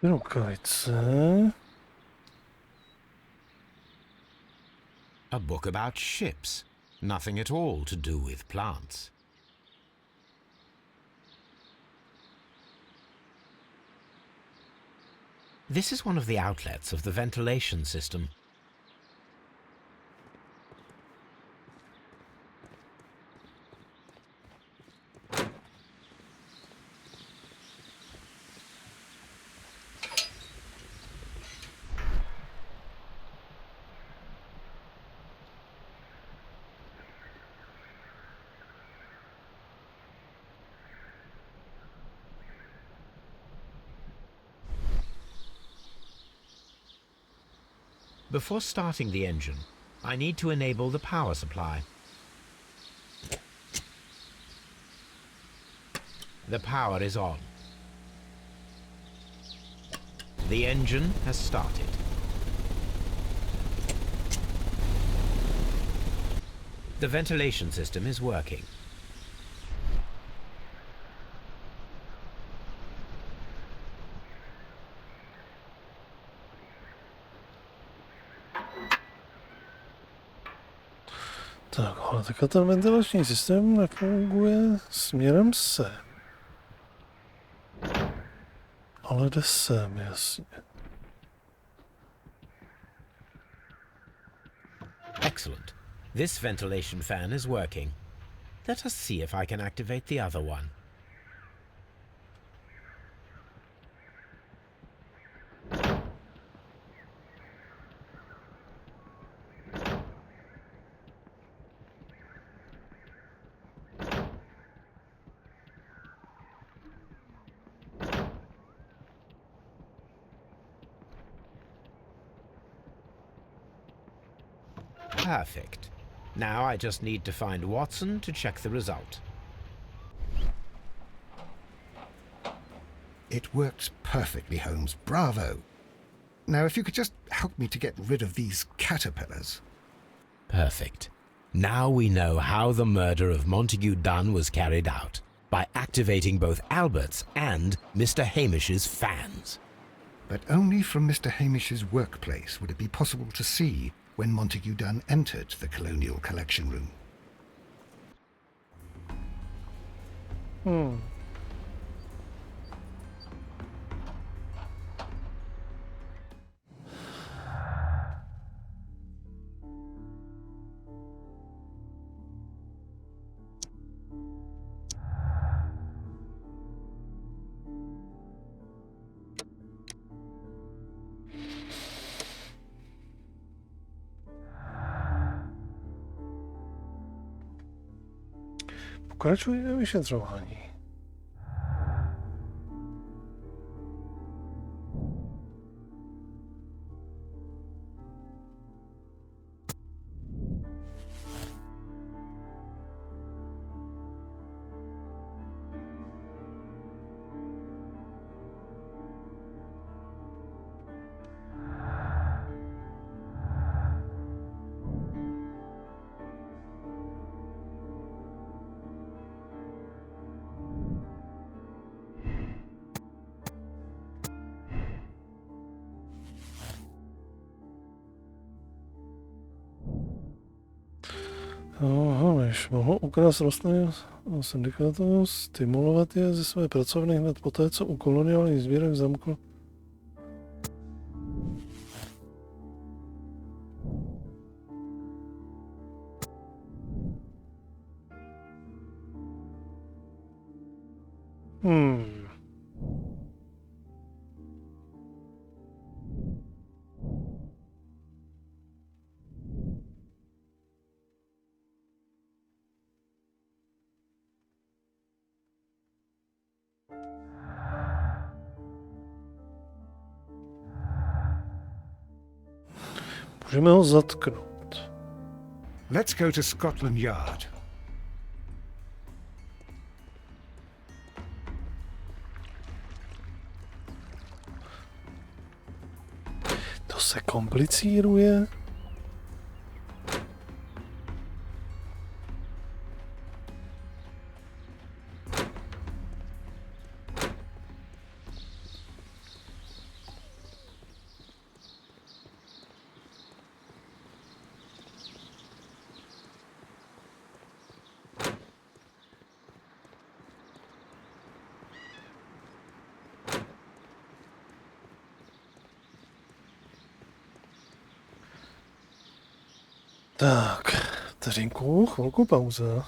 Rukavice. A book about ships. Nothing at all to do with plants. This is one of the outlets of the ventilation system. Before starting the engine, I need to enable the power supply. The power is on. The engine has started. The ventilation system is working. Tak, ale takhle ten ventilační systém nefunguje směrem sem. Ale jde sem, jasně. Excellent. This ventilation fan is working. Let us see if I can activate the other one. Perfect. Now I just need to find Watson to check the result. It works perfectly, Holmes. Bravo. Now, if you could just help me to get rid of these caterpillars. Perfect. Now we know how the murder of Montague Dunn was carried out, by activating both Albert's and Mr. Hamish's fans. But only from Mr. Hamish's workplace would it be possible to see when Montague Dunn entered the Colonial Collection Room. Pokračuje vyšetřování. Než mohl ukrást rostliny syndikátu, stimulovat je ze své pracovny hned poté, co u koloniálních sbírek zamkl. Můžeme ho zatknout. Let's go to Scotland Yard. To se komplicíruje. Tak, vteřinku, chvilku pauza.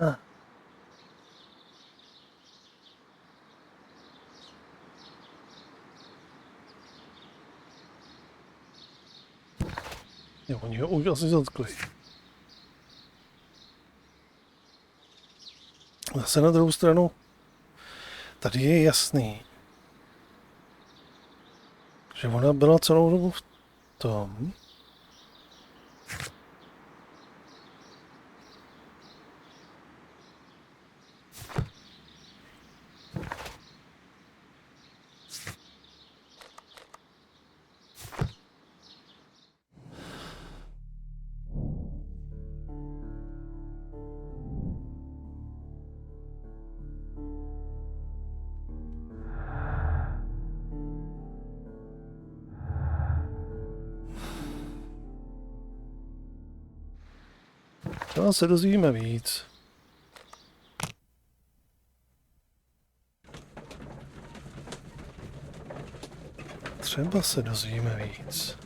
Ah. Jo, oni ho už asi zatkli. Zase na druhou stranu, tady je jasný, že ona byla celou dobu v tom, třeba se dozvíme víc. Třeba se dozvíme víc.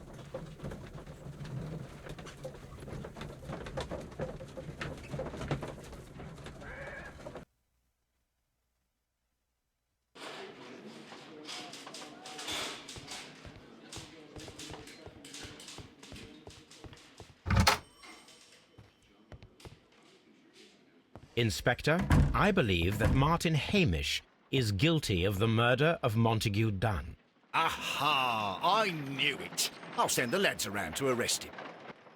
Inspector, I believe that Martin Hamish is guilty of the murder of Montague Dunn. Aha! I knew it. I'll send the lads around to arrest him.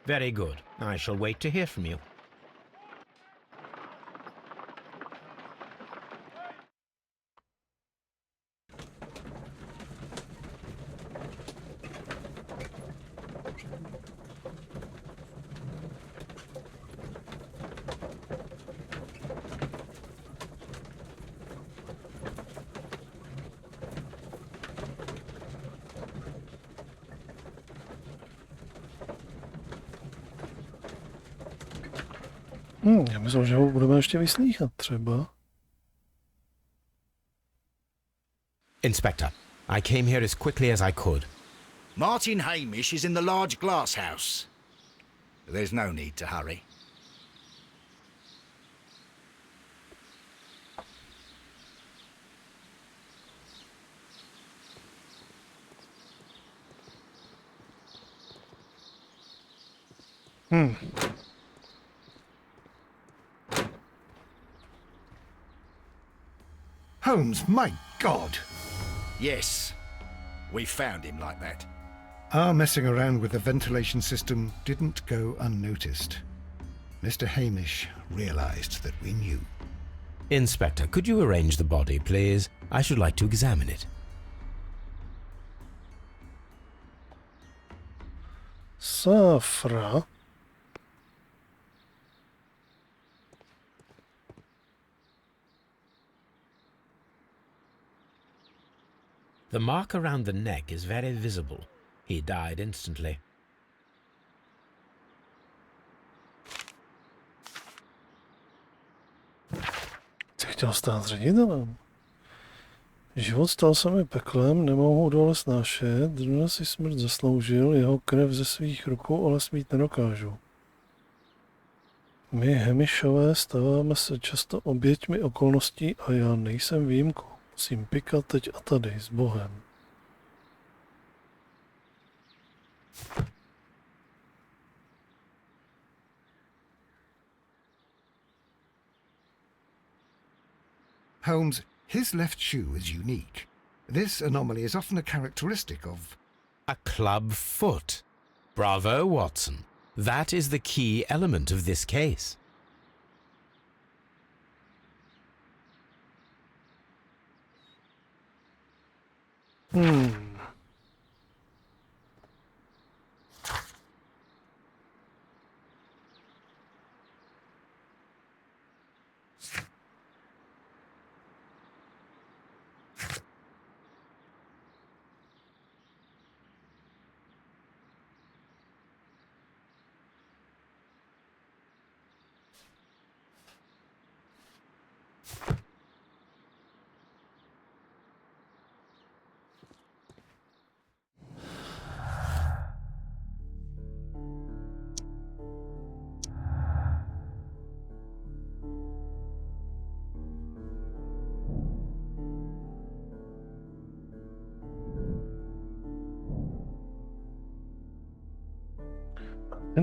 Very good. I shall wait to hear from you. Já myslím, že ho budeme ještě vyslýchat třeba. Inspector, I came here as quickly as I could. Martin Hamish is in the large glass house. There's no need to hurry. Holmes, my God! Yes, we found him like that. Our messing around with the ventilation system didn't go unnoticed. Mr. Hamish realized that we knew. Inspector, could you arrange the body, please? I should like to examine it. Safra. The mark around the neck is very visible. He died instantly. Jsi chtěl stát ředitelem? Život stal se mi peklem, nemohu ho dole snášet, dnes si smrt zasloužil, jeho krev ze svých rukou ale smít nedokážu. My Hamishové stáváme se často oběťmi okolností a já nejsem výjimkou. Musím pikat teď a tady s Bohem. Holmes, his left shoe is unique. This anomaly is often a characteristic of... A club foot. Bravo, Watson. That is the key element of this case.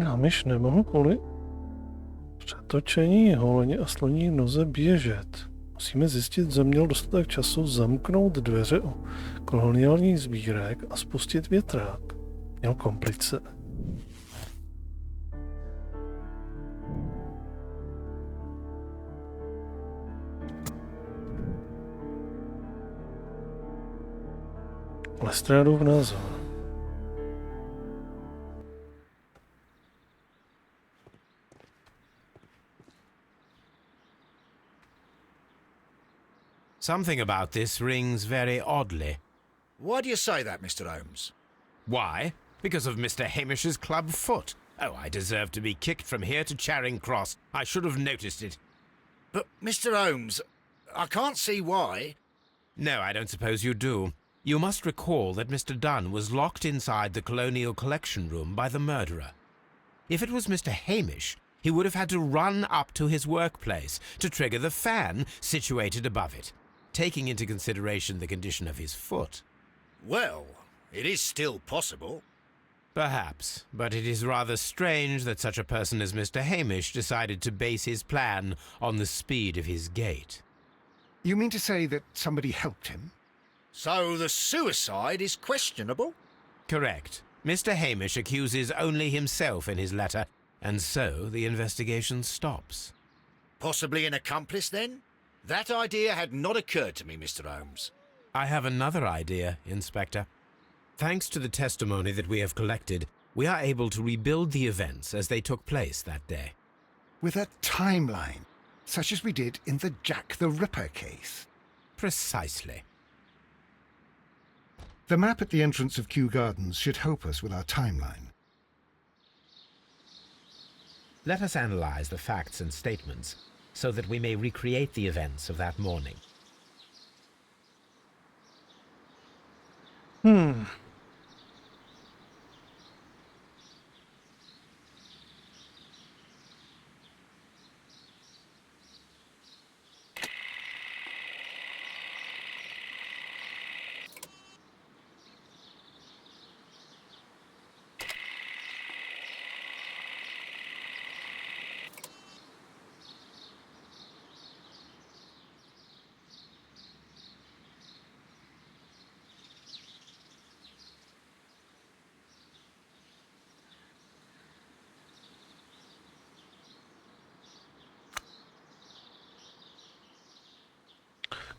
Hamish nemohl kvůli přetočení holeně a sloní noze běžet. Musíme zjistit, že měl dostatek času zamknout dveře o koloniálních sbírek a spustit větrák. Měl komplice. Lestrádův názor. Something about this rings very oddly. Why do you say that, Mr. Holmes? Why? Because of Mr. Hamish's club foot. Oh, I deserve to be kicked from here to Charing Cross. I should have noticed it. But, Mr. Holmes, I can't see why. No, I don't suppose you do. You must recall that Mr. Dunn was locked inside the Colonial Collection Room by the murderer. If it was Mr. Hamish, he would have had to run up to his workplace to trigger the fan situated above it, taking into consideration the condition of his foot. Well, it is still possible. Perhaps, but it is rather strange that such a person as Mr. Hamish decided to base his plan on the speed of his gait. You mean to say that somebody helped him? So the suicide is questionable? Correct. Mr. Hamish accuses only himself in his letter, and so the investigation stops. Possibly an accomplice, then? That idea had not occurred to me, Mr. Holmes. I have another idea, Inspector. Thanks to the testimony that we have collected, we are able to rebuild the events as they took place that day. With a timeline, such as we did in the Jack the Ripper case. Precisely. The map at the entrance of Kew Gardens should help us with our timeline. Let us analyze the facts and statements so that we may recreate the events of that morning.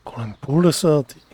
Kolem 9:30.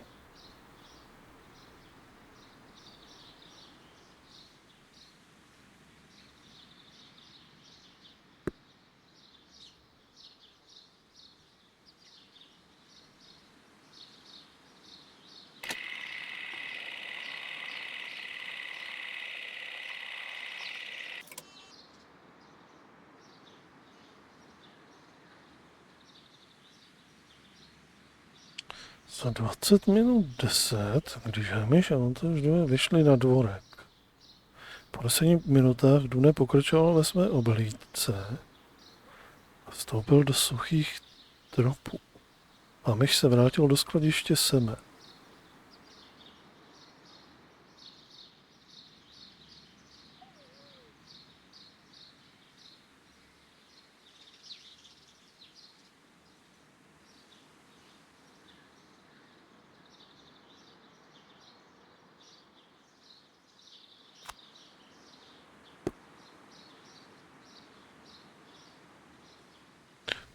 Za 20 minut 10, když Hamish a Montaž vyšli na dvorek. Po 10 minutách Dune pokračoval ve své obhlídce a vstoupil do suchých tropů. Hamish se vrátil do skladiště semen.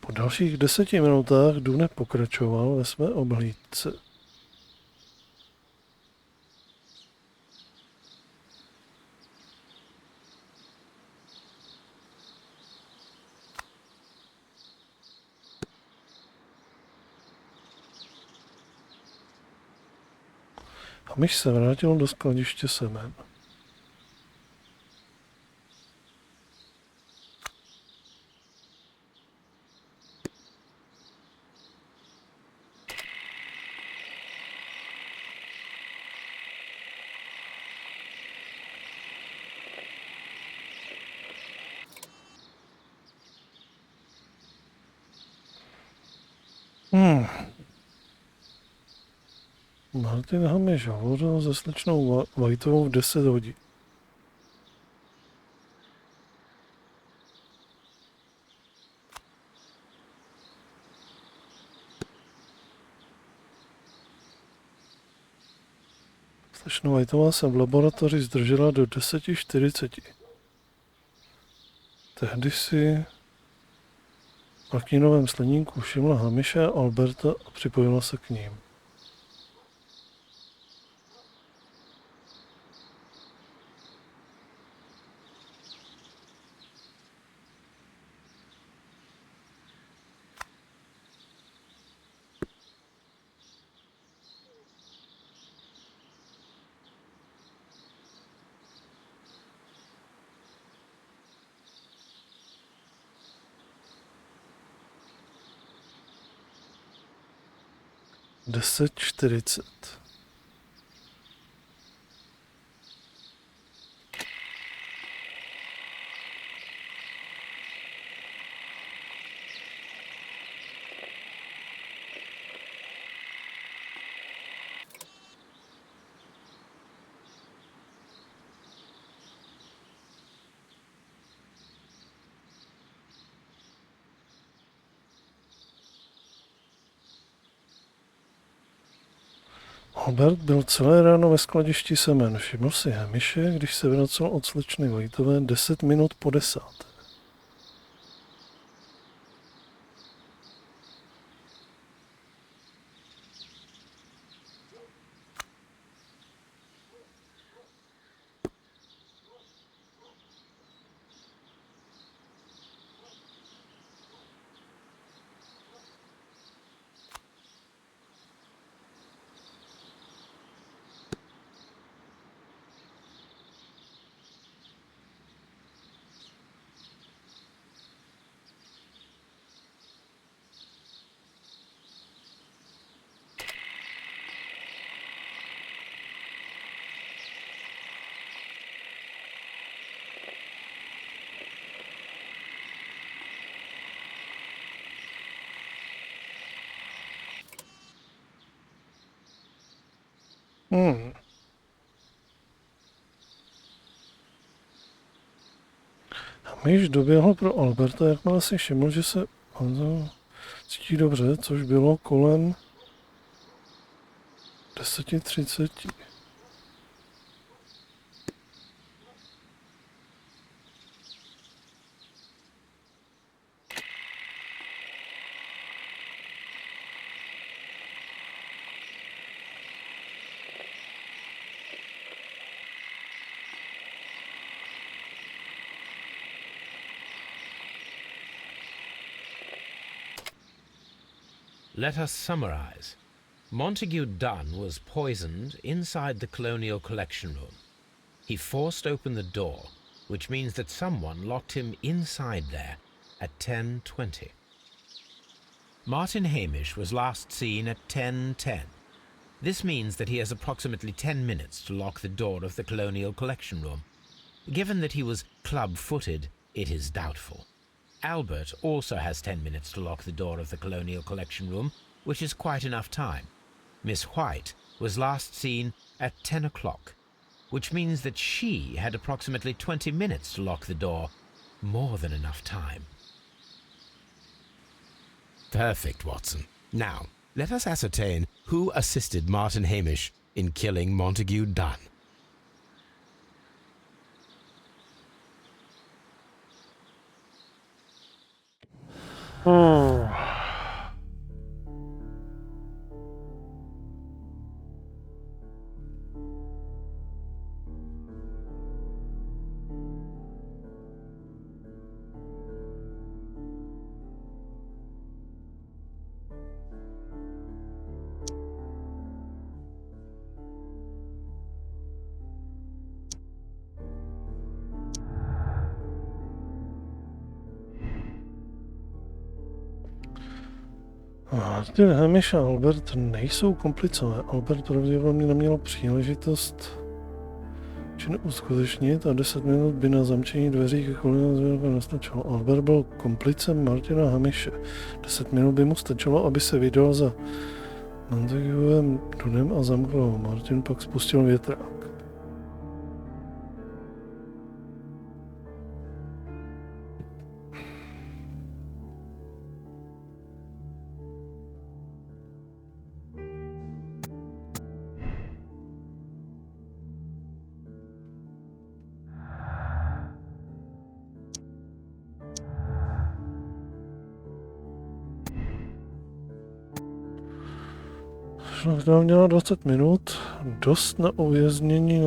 Po dalších 10 minutách Dune pokračoval ve své obhlídce. Hamish se vrátil do skladiště semen. Martin Hamish hovořil se slečnou Whiteovou v 10 hodin. Slečna Whiteová se v laboratoři zdržela do 10:40. Tehdy si v lakínovém sledníku všimla Hamiše a Alberta a připojila se k ním. Deset 40. Albert byl celé ráno ve skladišti semen. Všiml si Hamiše, když se vracel od slečny Whiteové 10 minut po 10. Hamiš doběhl pro Alberta, jakmile si všiml, že se cítí dobře, což bylo kolem 10:30. Let us summarize. Montague Dunn was poisoned inside the Colonial Collection Room. He forced open the door, which means that someone locked him inside there at 10:20. Martin Hamish was last seen at 10:10. This means that he has approximately 10 minutes to lock the door of the Colonial Collection Room. Given that he was club-footed, it is doubtful. Albert also has 10 minutes to lock the door of the Colonial Collection Room, which is quite enough time. Miss White was last seen at 10 o'clock, which means that she had approximately 20 minutes to lock the door, more than enough time. Perfect, Watson. Now, let us ascertain who assisted Martin Hamish in killing Montague Dunn. Martin Hamish a Albert nejsou komplicové. Albert pravděpodobně neměl příležitost čin uskutečnit a 10 minut by na zamčení dveří ke koloniálnímu nestačilo. Albert byl komplicem Martina Hamishe. 10 minut by mu stačilo, aby se vydal za Montaguem Dunnem a zamkl ho. Martin pak spustil větrák. Možná měla 20 minut, dost na uvěznění,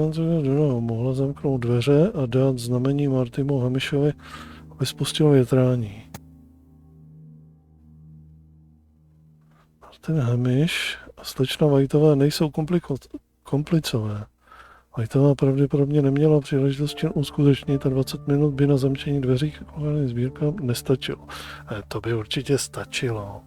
mohla zamknout dveře a dát znamení Martimu Hamishovi, aby spustil větrání. Martin Hamish a slečna Whiteová nejsou komplicové. Whiteová pravděpodobně neměla příležitost čin uskutečnit a 20 minut by na zamčení dveří k sbírkám nestačilo. To by určitě stačilo.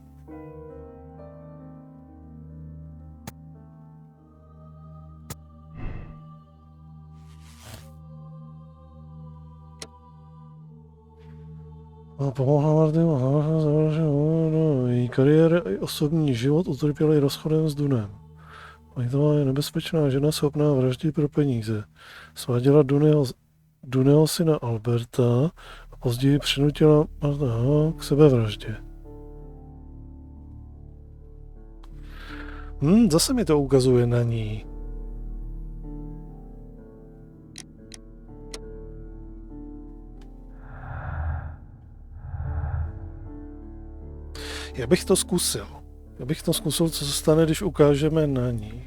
Pomohla Martinu její kariéra i osobní život utrpěli rozchodem s Dunem. Whiteová je nebezpečná žena schopná vraždit pro peníze. Sváděla Duneho syna Alberta a později přinutila Martina k sebevraždě. Zase mi to ukazuje na ní. Já bych to zkusil, co se stane, když ukážeme na ní.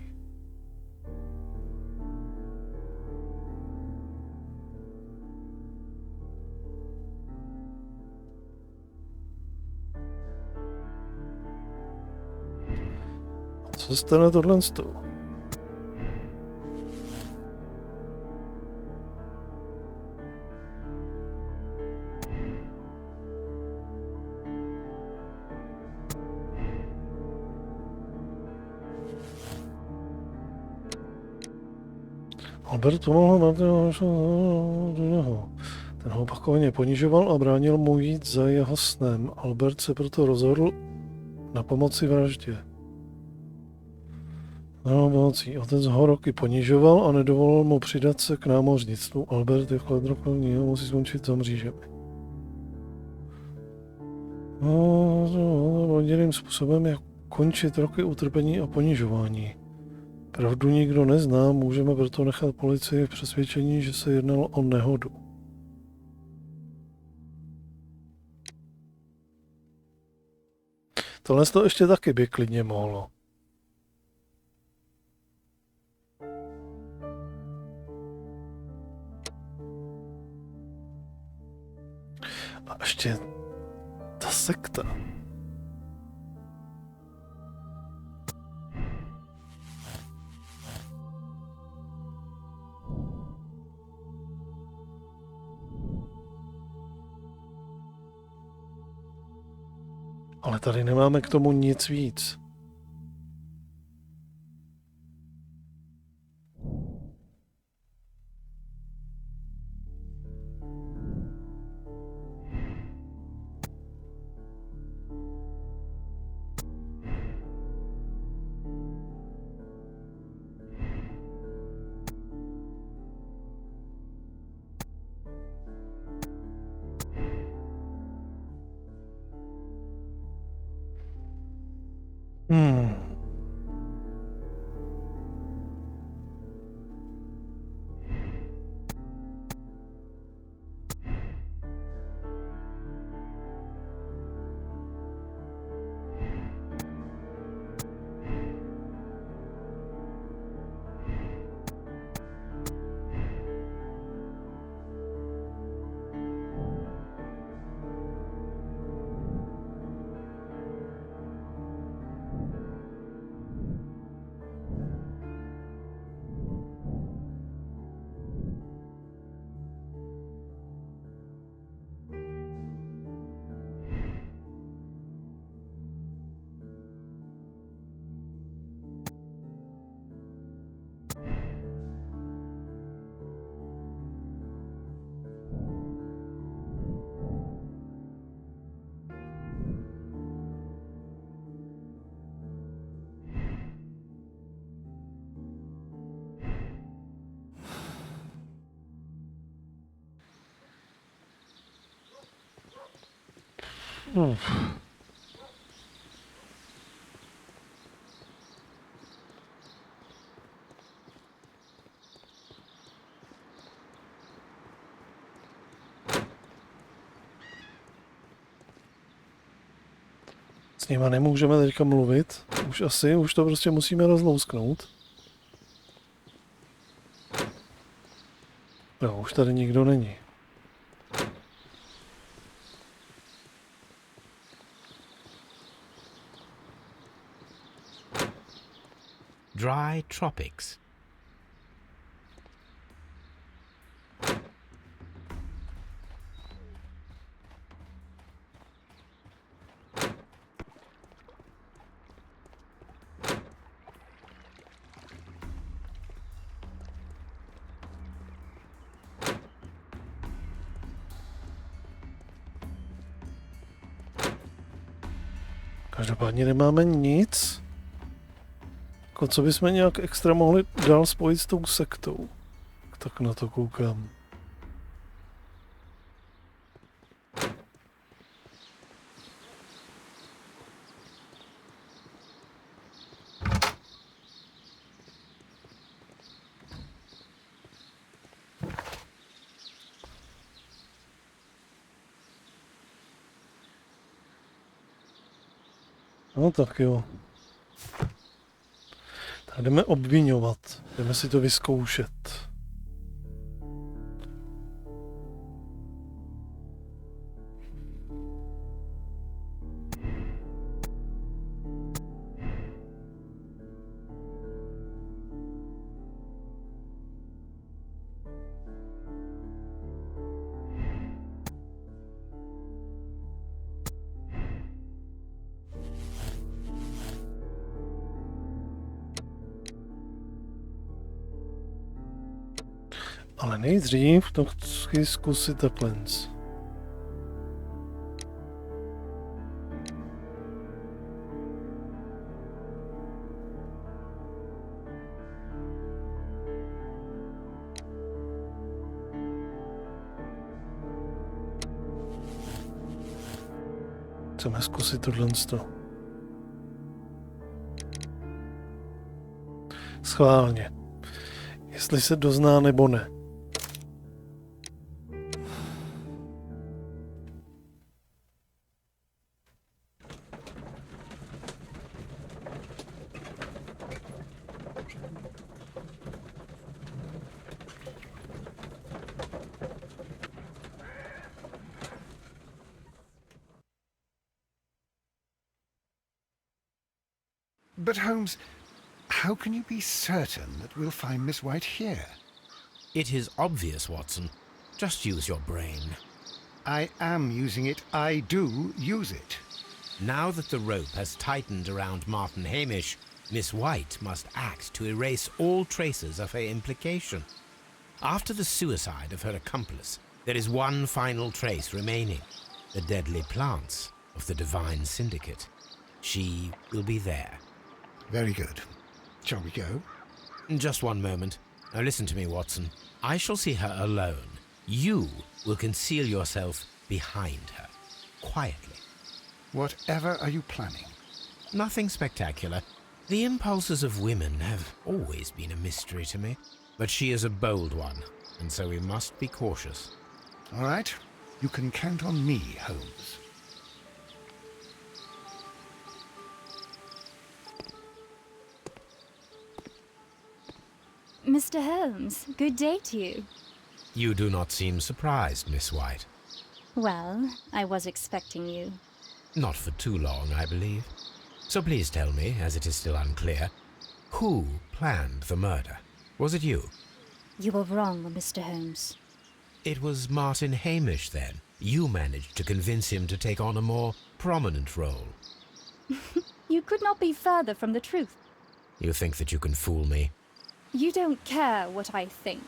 Co se stane tohle s tou? Albert pomohl Martinu. Ten ho opakovaně ponižoval a bránil mu jít za jeho snem. Albert se proto rozhodl na pomoci vraždě. Otec ho roky ponižoval a nedovolil mu přidat se k námořnictvu. Albert jako ledrokovní musí skončit za mřížemi. Jediným způsobem je končit roky utrpení a ponižování. Pravdu nikdo nezná, můžeme proto nechat policii v přesvědčení, že se jednalo o nehodu. Tohle to ještě taky by klidně mohlo. A ještě ta sekta. Ale tady nemáme k tomu nic víc. S nima nemůžeme teďka mluvit, už to prostě musíme rozlousknout. No, už tady nikdo není. Dry tropics. Každopádně nemáme nic. Jako co bychom nějak extra mohli dál spojit s tou sektou. Tak na to koukám. No tak jo. Tak jdeme obviňovat. Jdeme si to vyzkoušet. Ale nejdřív to chci zkusit teplens. Chceme zkusit tohle. Schválně. Jestli se dozná nebo ne. But Holmes, how can you be certain that we'll find Miss White here? It is obvious, Watson. Just use your brain. I am using it. I do use it. Now that the rope has tightened around Martin Hamish, Miss White must act to erase all traces of her implication. After the suicide of her accomplice, there is one final trace remaining. The deadly plants of the Divine Syndicate. She will be there. Very good. Shall we go? Just one moment. Now listen to me, Watson. I shall see her alone. You will conceal yourself behind her. Quietly. Whatever are you planning? Nothing spectacular. The impulses of women have always been a mystery to me. But she is a bold one, and so we must be cautious. All right. You can count on me, Holmes. Mr. Holmes, good day to you. You do not seem surprised, Miss White. Well, I was expecting you. Not for too long, I believe. So please tell me, as it is still unclear, who planned the murder? Was it you? You were wrong, Mr. Holmes. It was Martin Hamish, then. You managed to convince him to take on a more prominent role. You could not be further from the truth. You think that you can fool me? You don't care what I think.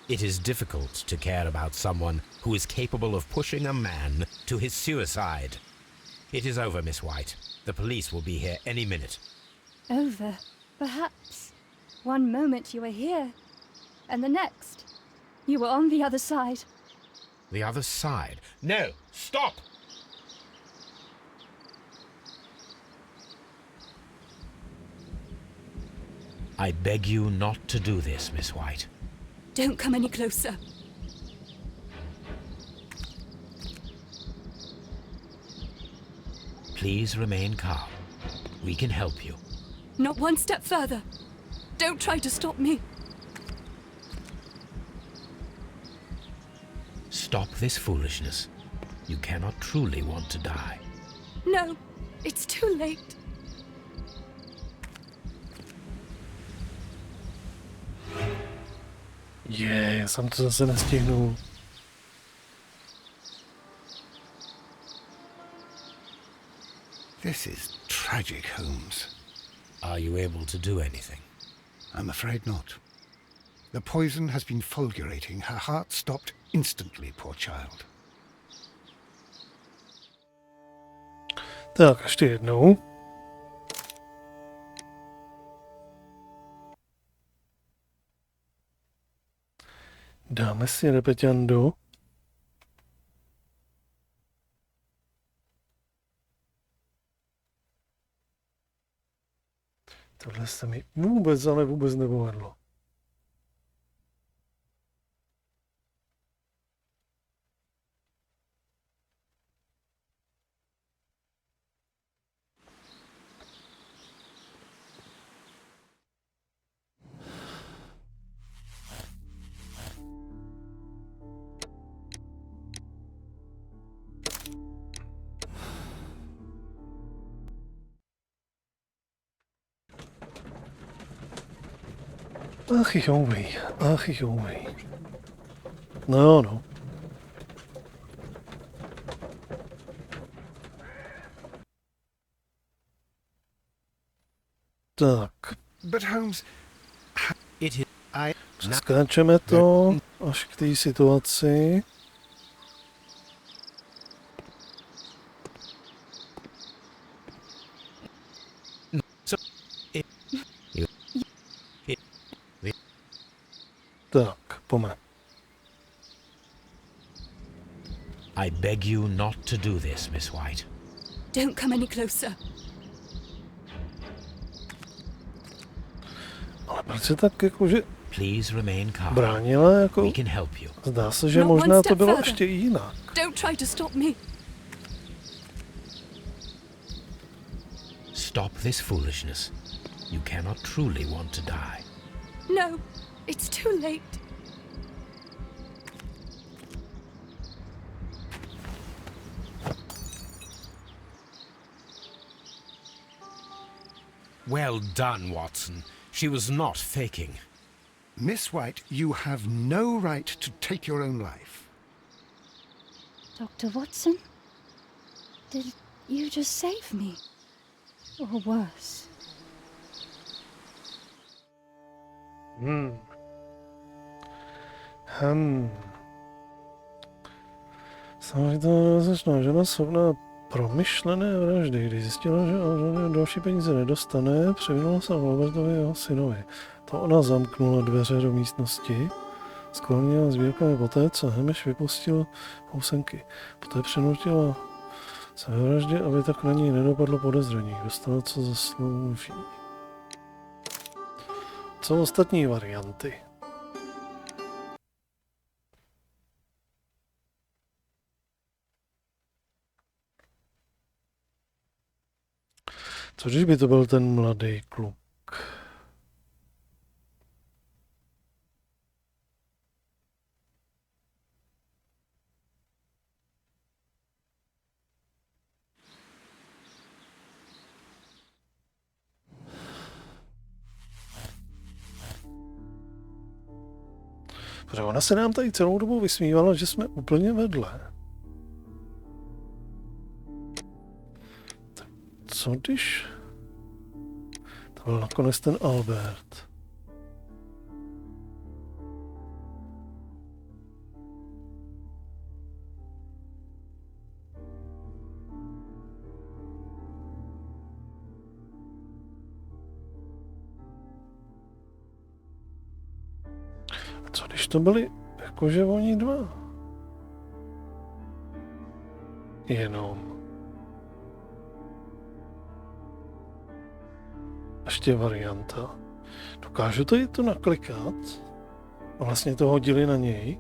It is difficult to care about someone who is capable of pushing a man to his suicide. It is over, Miss White. The police will be here any minute. Over, perhaps. One moment you were here, and the next, you were on the other side. The other side? No! Stop! I beg you not to do this, Miss White. Don't come any closer. Please remain calm. We can help you. Not one step further. Don't try to stop me. Stop this foolishness. You cannot truly want to die. No, it's too late. Jsem to zase nestihnul. This is tragic, Holmes. Are you able to do anything? I'm afraid not. The poison has been fulgurating. Her heart stopped instantly, poor child. Tak, ještě jednou. Dáme si repeťando. Tohle se mi vůbec, ale vůbec nepovedlo. Ach jouvej. No. Tak. But Holmes, Skáčeme to až k té situaci. Tak, pojďme. I beg you not to do this, Miss White. Don't come any closer. Ale proč se tak jakože Please remain calm. bránila, jako We can help you. zdá se, že možná to bylo ještě i jinak. Don't try to stop me. Stop this foolishness. You cannot truly want to die. No, it's too late. Well done, Watson. She was not faking. Miss White, you have no right to take your own life. Dr. Watson? Did you just save me? Or worse? Samozřejmě začala žena schopná promyšlené vraždy. Když zjistila, že další peníze nedostane, převinula se Robertovi jeho synovi. To ona zamknula dveře do místnosti, sklonila sbírkami poté, co Hamish vypustil housenky. Poté přinutila se ve vraždě, aby tak na ní nedopadlo podezření. Dostala, co zaslouží. Co ostatní varianty? Co když by to byl ten mladý kluk? Protože ona se nám tady celou dobu vysmívala, že jsme úplně vedle. Tak co když... To byl nakonec ten Albert. A co když to byli jakože oni dva? Jenom. Ještě varianta. Dokážu to jít to naklikat? A vlastně to hodili na něj?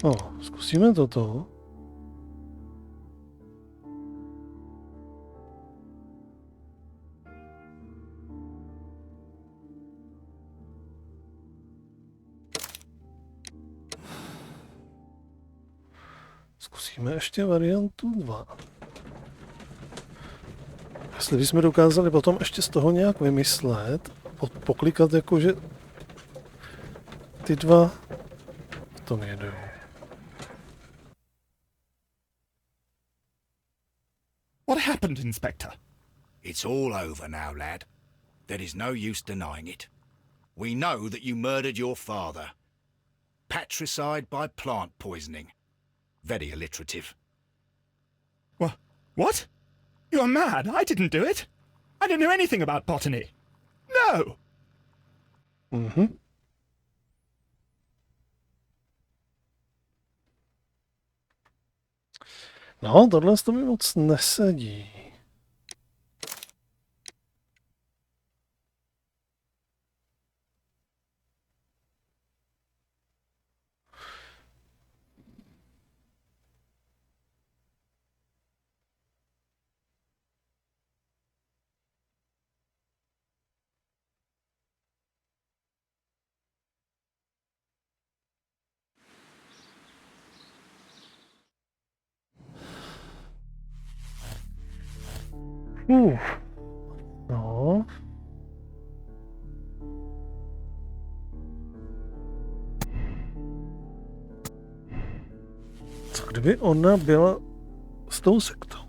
No, zkusíme toto. Zkusíme ještě variantu 2. Jestli bychom dokázali potom ještě z toho nějak vymyslet, poklikat jakože ty dva v tom jedou. What happened, Inspector? It's all over now, lad. There is no use denying it. We know that you murdered your father. Patricide by plant poisoning. Very alliterative. What? You're mad. I didn't do it. I don't know anything about botany. No! Mhm. No, tohle to mi moc nesedí. No. Co kdyby ona byla s tou sektou?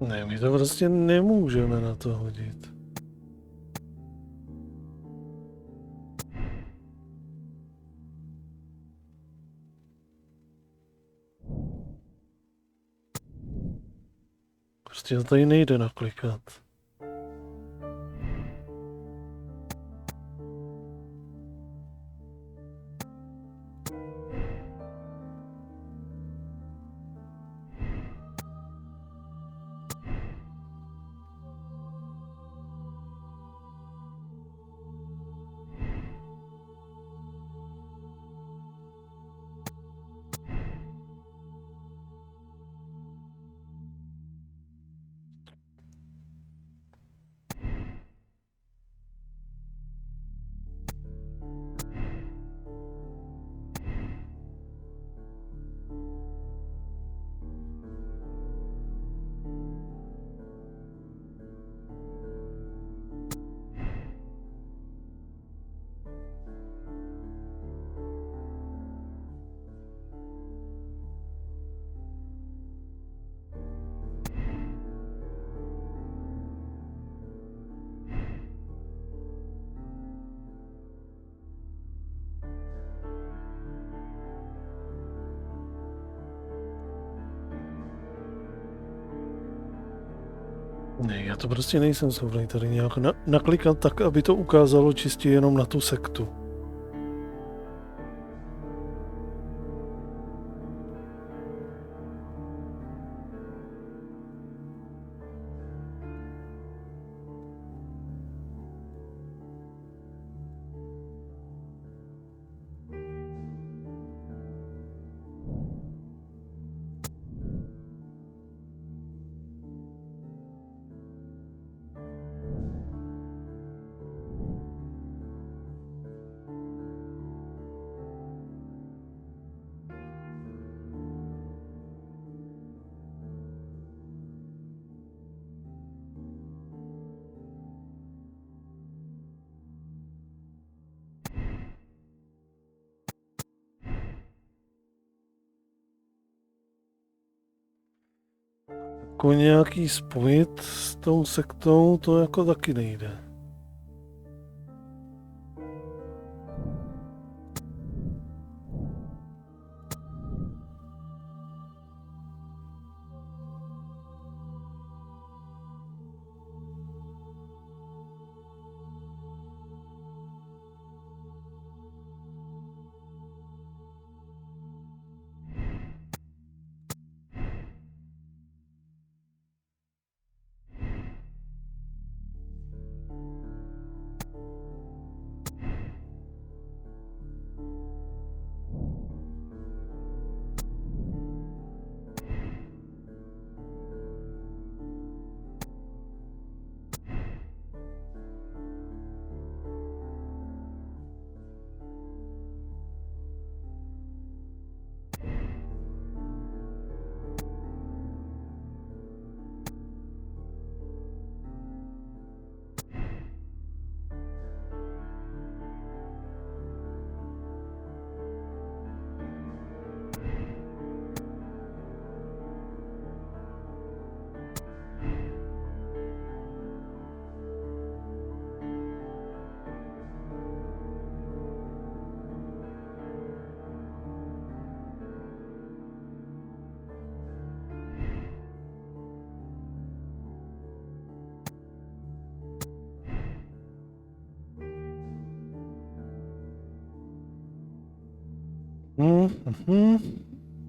Ne, my to prostě nemůžeme na to hodit. Prostě to tady nejde naklikat. Ne, já to prostě nejsem schopný tady nějak naklikat tak, aby to ukázalo čistě jenom na tu sektu. Jako nějaký spojit s tou sektou, to jako taky nejde.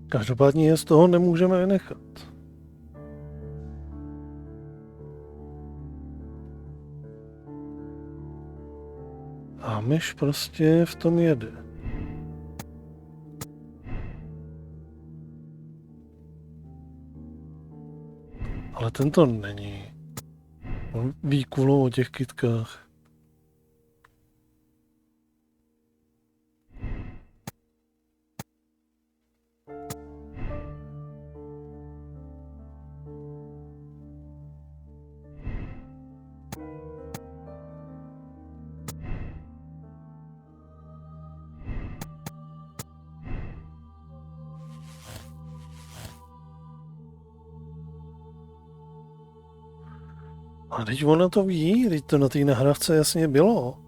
Každopádně je z toho nemůžeme vynechat. A myš prostě v tom jede. Ale tento není. On ví kulou o těch kytkách. A teď ona to ví, teď to na té nahrávce jasně bylo.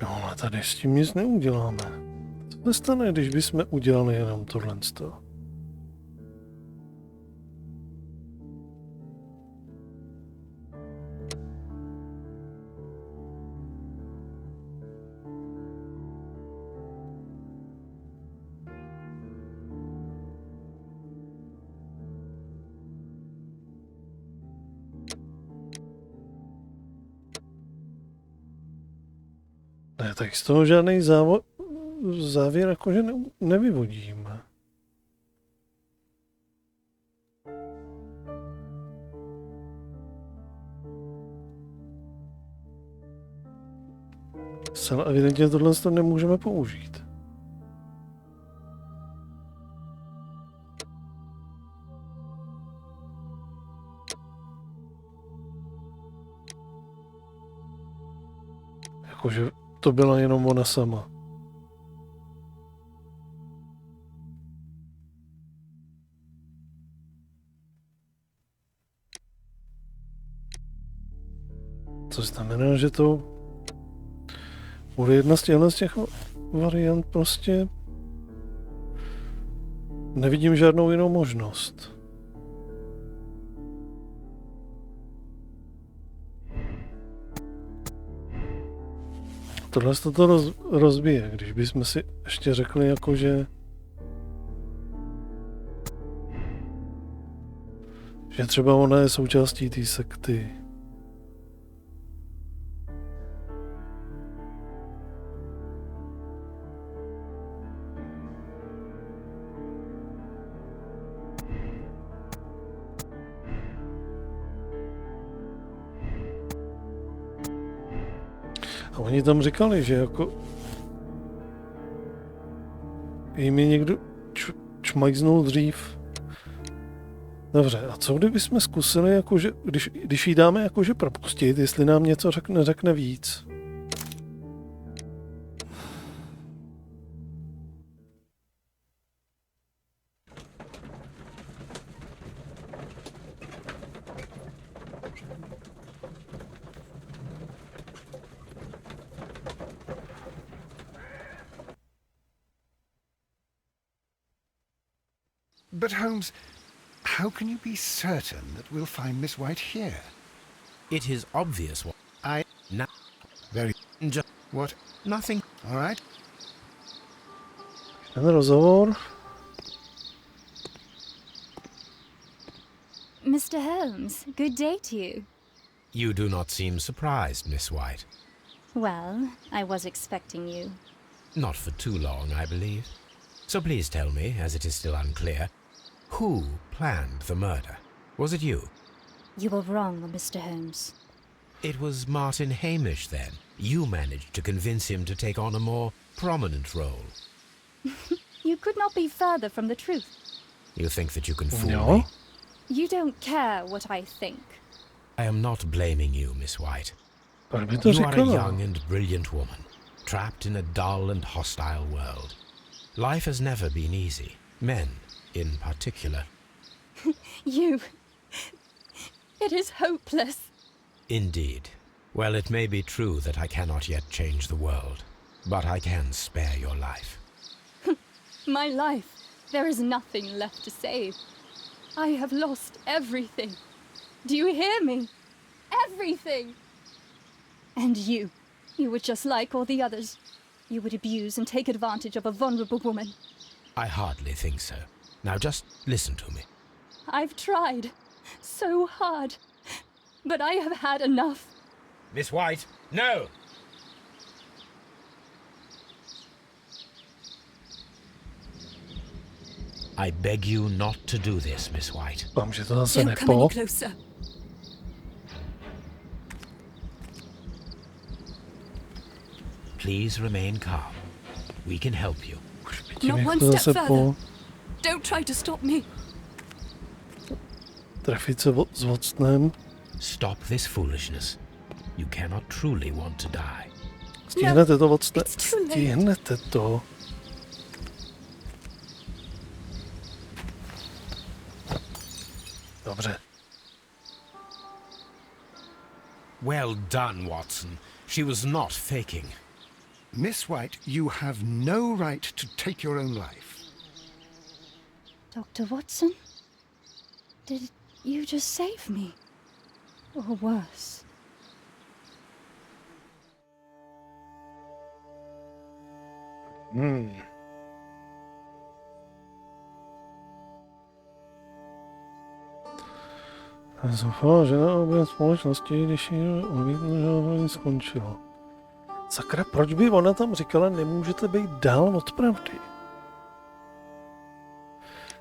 No ale tady s tím nic neuděláme. Co se stane, když bychom udělali jenom tohle? Ne, tak z toho žádný závěr jakože nevyvodím. Zcela evidentně tohle nemůžeme použít. Jakože to byla jenom ona sama. Co znamená, že to bude jedna z těch variant prostě. Nevidím žádnou jinou možnost. Tohle to rozbije, když bychom si ještě řekli jako, že třeba ona je součástí té sekty. A oni tam říkali, že jako jim je někdo čmajznul dřív. Dobře, a co kdybychom zkusili, jakože, když jí dáme jakože propustit, jestli nám něco řekne víc? But Holmes, how can you be certain that we'll find Miss White here? It is obvious what Very... Just What? nothing. All right. Ten rozhovor. Mr. Holmes, good day to you. You do not seem surprised, Miss White. Well, I was expecting you. Not for too long, I believe. So please tell me, as it is still unclear, who planned the murder? Was it you? You were wrong, Mr. Holmes. It was Martin Hamish, then. You managed to convince him to take on a more prominent role. You could not be further from the truth. You think that you can fool No. me? You don't care what I think. I am not blaming you, Miss White. Proč by to You are a říkala? young and brilliant woman, trapped in a dull and hostile world. Life has never been easy. Men, in particular. You... It is hopeless. Indeed. Well, it may be true that I cannot yet change the world, but I can spare your life. My life. There is nothing left to save. I have lost everything. Do you hear me? Everything! And you were just like all the others. You would abuse and take advantage of a vulnerable woman. I hardly think so. Now just listen to me. I've tried so hard, but I have had enough. Miss White, no! I beg you not to do this, Miss White. Vám, že to zase Don't come any nepo. closer. Please remain calm. We can help you. Už vidím, Not jak one to step zase further. po. Don't try to stop me. Trefit se s Watsonem. Stop this foolishness. You cannot truly want to die. Stihnete to, Watsone? it's too late. Stihnete to. Dobře. Well done, Watson. She was not faking. Miss White, you have no right to take your own life. Dr. Watson? Did you just save me? Or worse? Zoufala žena obě společnosti, když jí odmítl, že ho skončilo. Sakra, proč by ona tam říkala, nemůžete být dál od pravdy?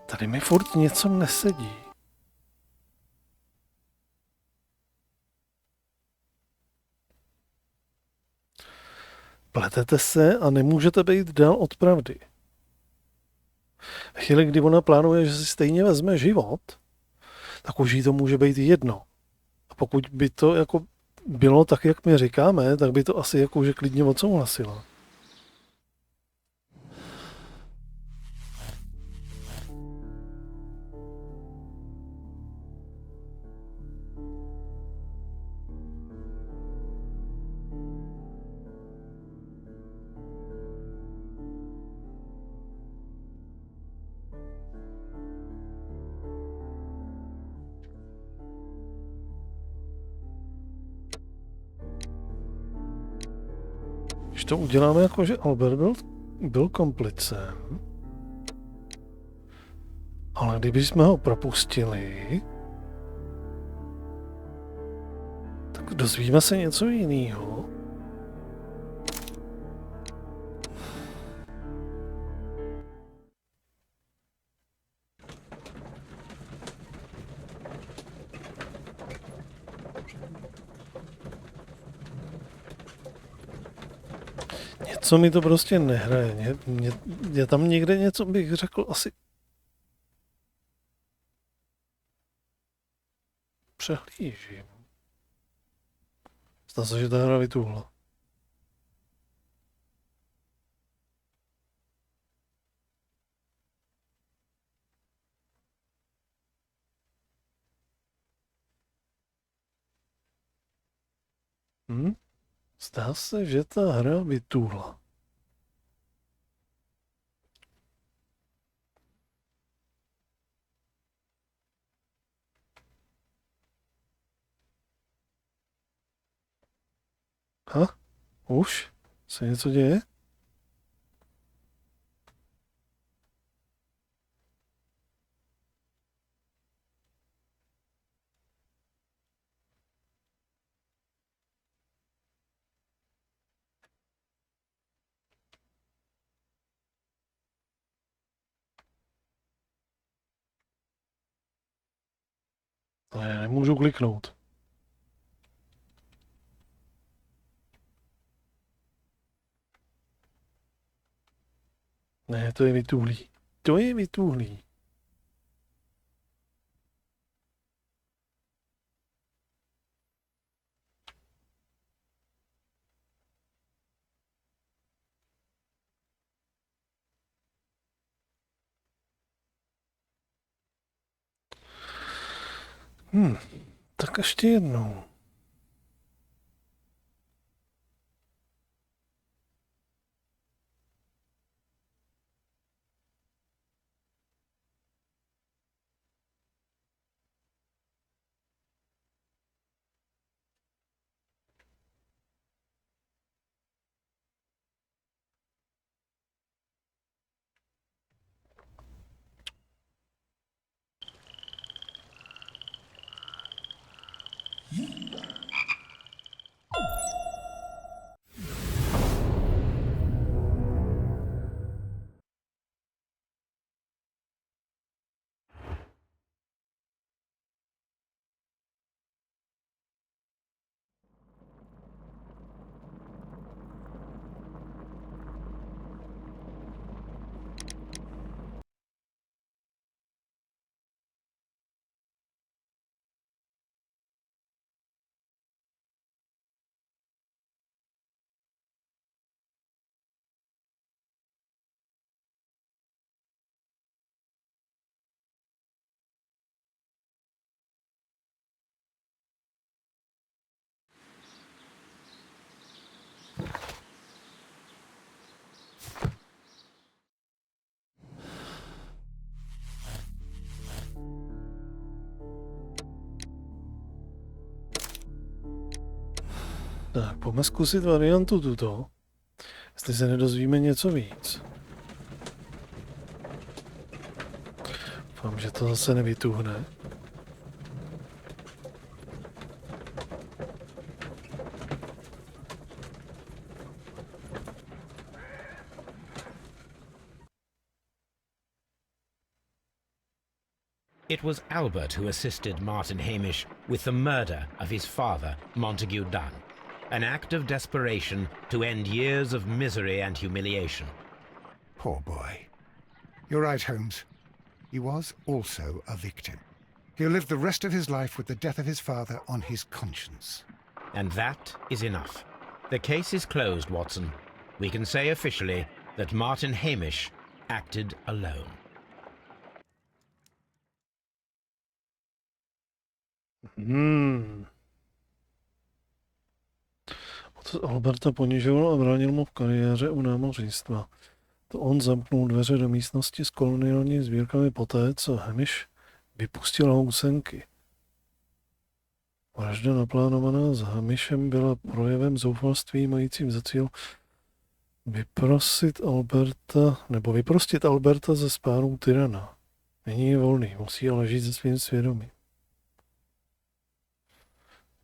Tady mi furt něco nesedí. Pletete se a nemůžete být dál od pravdy. V chvíli, kdy ona plánuje, že si stejně vezme život, tak už jí to může být jedno. A pokud by to jako bylo tak, jak my říkáme, tak by to asi jako že klidně odsouhlasila. Když to uděláme jako, že Albert byl komplicem, ale kdybychom ho propustili, tak dozvíme se něco jiného. Něco mi to prostě nehraje. Je tam někde něco, bych řekl, asi přehlížím. Zdá se, že ta hra vytuhla. Zdá se, že ta hra vytuhla. Už? Se něco děje? Ale já nemůžu kliknout. Ne, to je vytuhlý. To je vytuhlý. Tak ještě jednou. Tak, pojďme zkusit variantu tuto, jestli se nedozvíme něco víc. Doufám, že to zase nevytuhne. It was Albert who assisted Martin Hamish with the murder of his father, Montague Dunn, an act of desperation to end years of misery and humiliation. Poor boy. You're right, Holmes. He was also a victim. He'll live the rest of his life with the death of his father on his conscience. And that is enough. The case is closed, Watson. We can say officially that Martin Hamish acted alone. Otec Alberta ponižoval a bránil mu v kariéře u námořnictva. To on zamknul dveře do místnosti s koloniálními sbírkami poté, co Hamish vypustil housenky. Vražda naplánovaná s Hamishem byla projevem zoufalství majícím za cíl Vyprostit Alberta ze spánů tyrana. Není volný, musí ale žít se svým svědomím.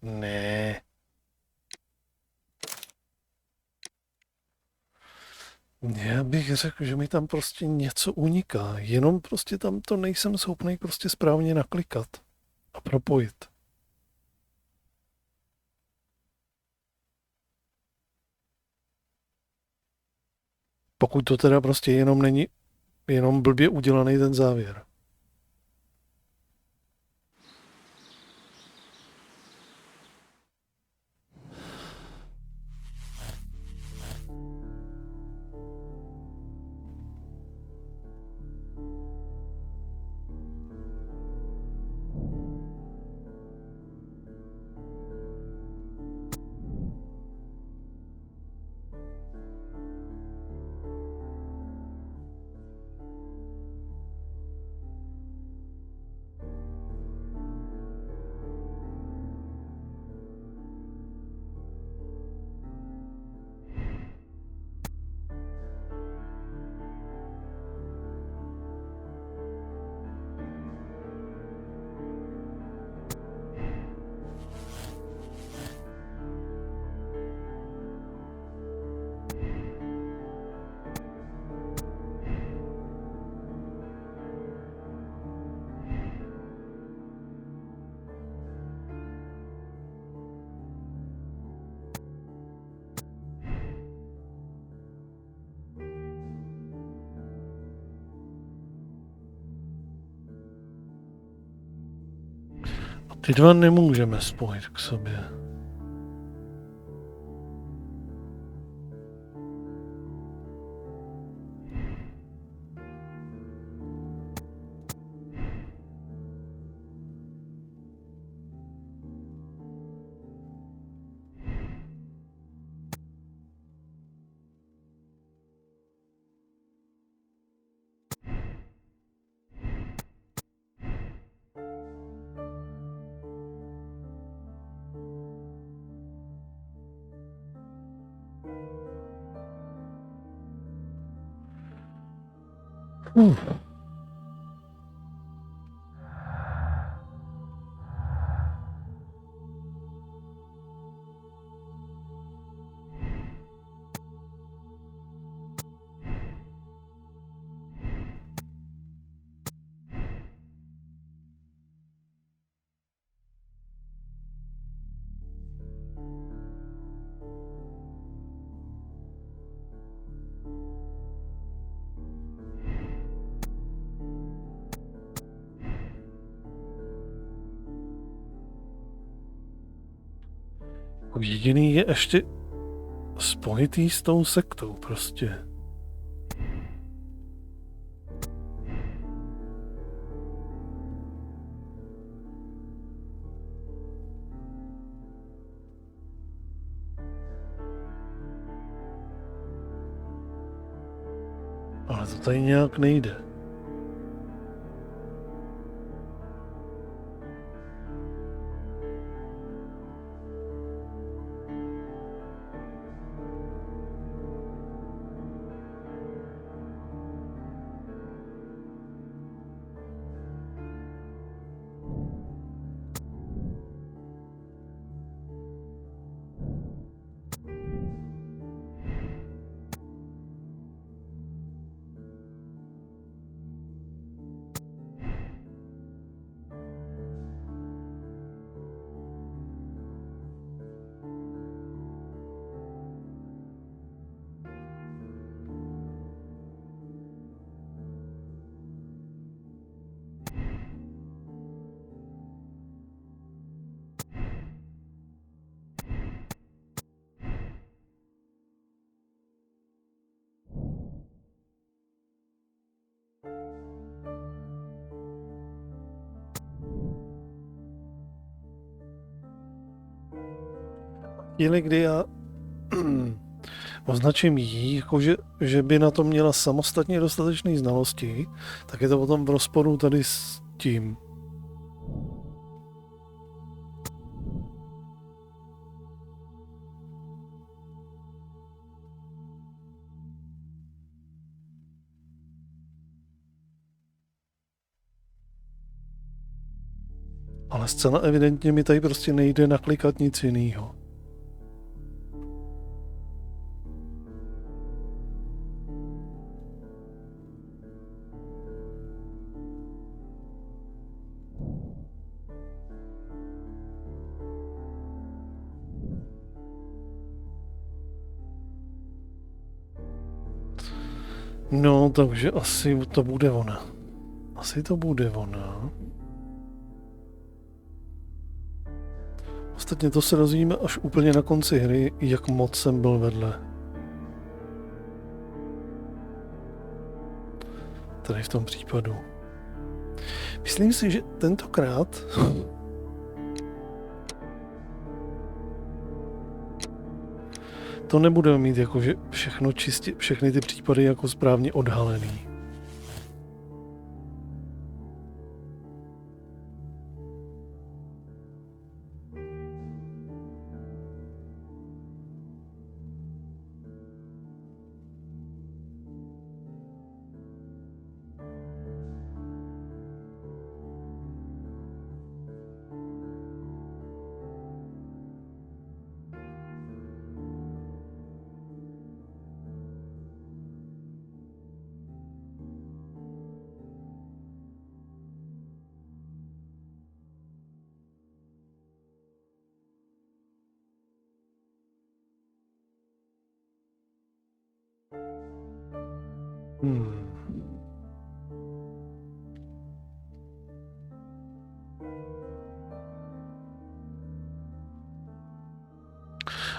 Ne. Já bych řekl, že mi tam prostě něco uniká, jenom prostě tam to nejsem schopný prostě správně naklikat a propojit. Pokud to teda prostě jenom není, jenom blbě udělaný ten závěr. Ty dva nemůžeme spojit k sobě. Jediný je ještě spojitý s tou sektou prostě. Ale to tady nějak nejde. Chvíli, kdy já označím jí, jakože, že by na to měla samostatně dostatečné znalosti, tak je to potom v rozporu tady s tím. Ale zcela evidentně mi tady prostě nejde naklikat nic jiného. No, takže asi to bude ona. Asi to bude ona. Ostatně to se dozvíme až úplně na konci hry, jak moc jsem byl vedle. Tady v tom případu. Myslím si, že tentokrát to nebudeme mít jako, že všechny ty případy jako správně odhalený.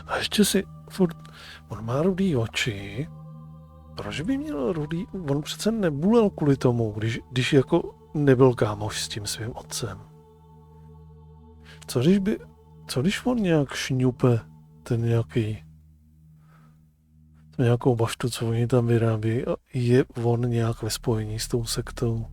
A ještě si furt, on má rudý oči, proč by měl rudý, on přece nebulel kvůli tomu, když jako nebyl kámoš s tím svým otcem. Co když on nějak šňupe ten nějakou baštu, co oni tam vyrábí a je on nějak ve spojení s tou sektou?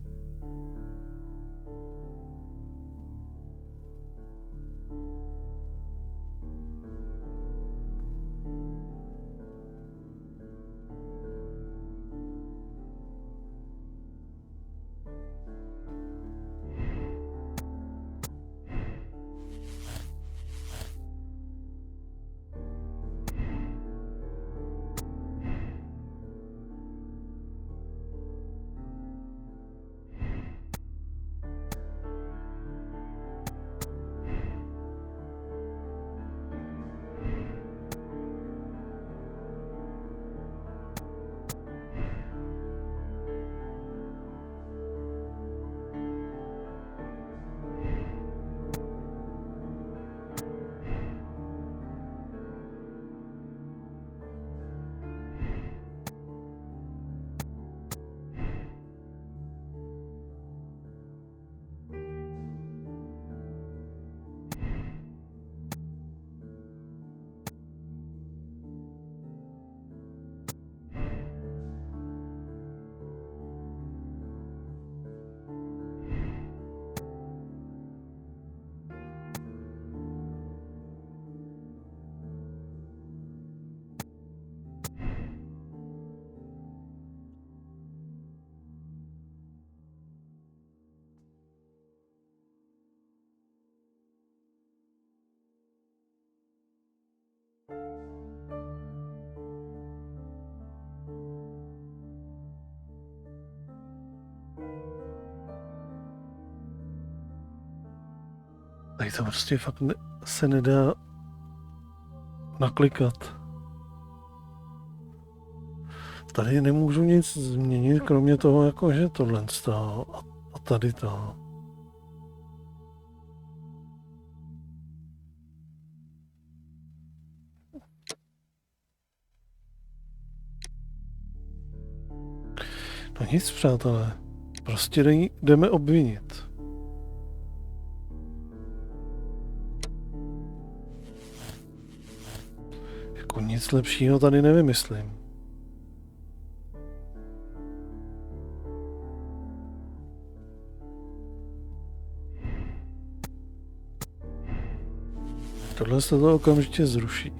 Tady to prostě fakt se nedá naklikat. Tady nemůžu nic změnit, kromě toho, jako že tohle stál a tady to. No nic, přátelé. Prostě jdeme obvinit. Jako nic lepšího tady nevymyslím. Tohle se to okamžitě zruší.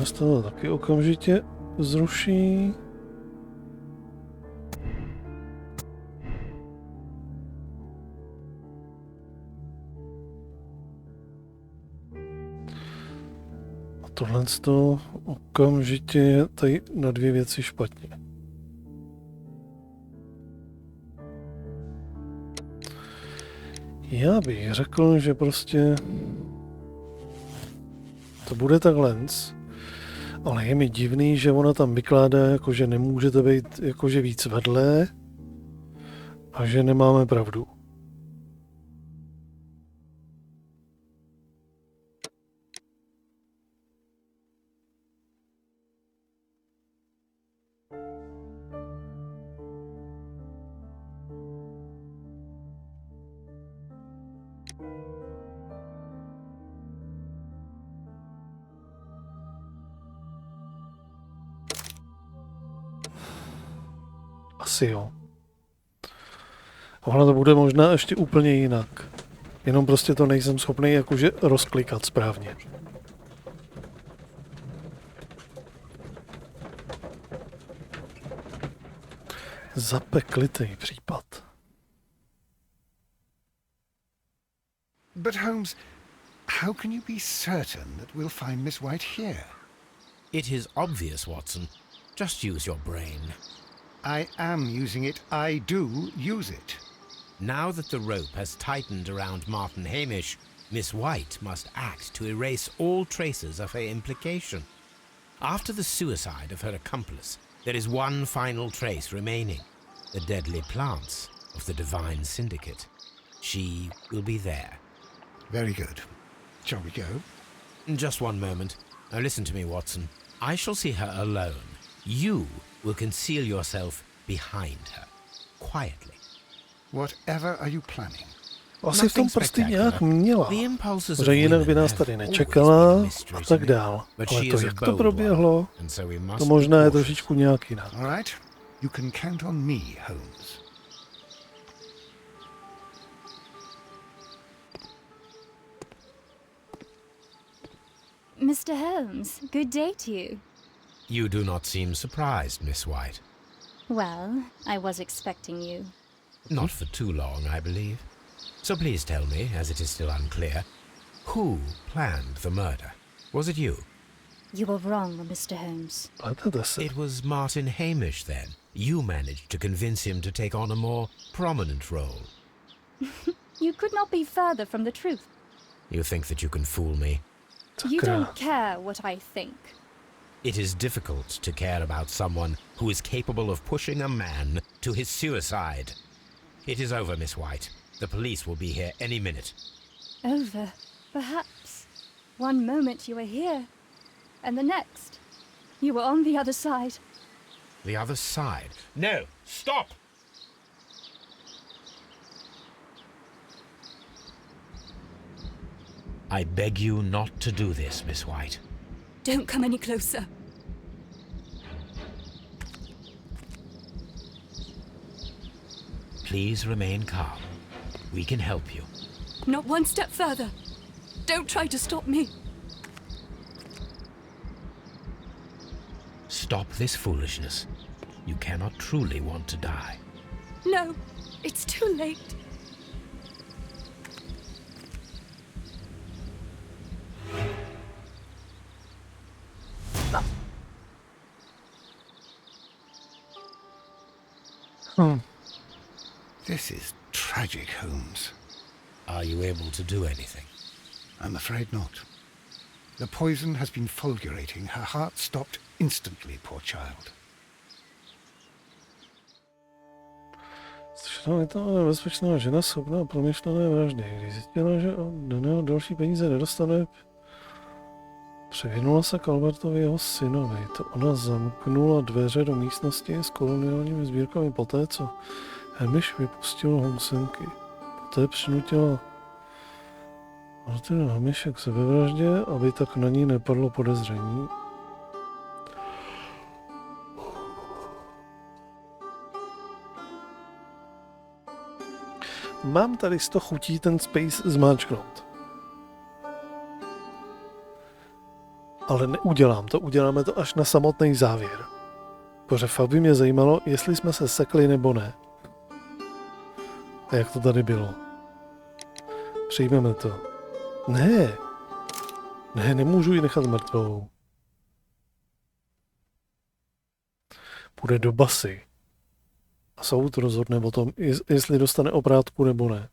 tohle z toho taky okamžitě zruší. A tohle z toho okamžitě je tady na dvě věci špatně. Já bych řekl, že prostě to bude takhle, ale je mi divný, že ona tam vykládá, jako že nemůžete být jakože víc vedle a že nemáme pravdu. Asi jo. Ono to bude možná ještě úplně jinak. Jenom prostě to nejsem schopný jakože rozklikat správně. Zapeklitý případ. But Holmes, how can you be certain that we'll find Miss White here? It is obvious, Watson. Just use your brain. I am using it. I do use it. Now that the rope has tightened around Martin Hamish, Miss White must act to erase all traces of her implication. After the suicide of her accomplice, there is one final trace remaining, the deadly plants of the Divine Syndicate. She will be there. Very good. Shall we go? Just one moment. Now listen to me, Watson. I shall see her alone. You will conceal yourself behind her, quietly. Whatever are you planning? Asi v tom prsty nějak měla, že jinak by nás tady nečekala a tak dál. Ale to, jak to proběhlo, to možná je trošičku nějak jinak. All right. You can count on me, Holmes. Mr. Holmes, good day to you. You do not seem surprised, Miss White. Well, I was expecting you. Not for too long, I believe. So please tell me, as it is still unclear, who planned the murder? Was it you? You were wrong, Mr. Holmes. It was Martin Hamish, then. You managed to convince him to take on a more prominent role. You could not be further from the truth. You think that you can fool me? You don't care what I think. It is difficult to care about someone who is capable of pushing a man to his suicide. It is over, Miss White. The police will be here any minute. Over, perhaps. One moment you were here, and the next, you were on the other side. The other side? No! Stop! I beg you not to do this, Miss White. Don't come any closer. Please remain calm. We can help you. Not one step further. Don't try to stop me. Stop this foolishness. You cannot truly want to die. No, it's too late. This is tragic, Holmes. Are you able to do anything? I'm afraid not. The poison has been fulgurating. Her heart stopped instantly, poor child. Je to nebezpečná žena schopná promyšlené vraždy. Když zjistila, že do něho další peníze nedostane, převinula se k Albertovi jeho synovi. To ona zamknula dveře do místnosti s koloniálními sbírkami poté, co Hamish vypustil Holmesenky. Poté přinutila Martina Hamishe k sebevraždě, aby tak na ní nepadlo podezření. Mám tady 100 chutí ten space zmáčknout. Ale neudělám to, uděláme to až na samotný závěr. Protože fakt by mě zajímalo, jestli jsme se sekli nebo ne. A jak to tady bylo. Přijmeme to. Ne. Ne, nemůžu ji nechat mrtvou. Půjde do basy. A soud rozhodne o tom, jestli dostane oprátku nebo ne.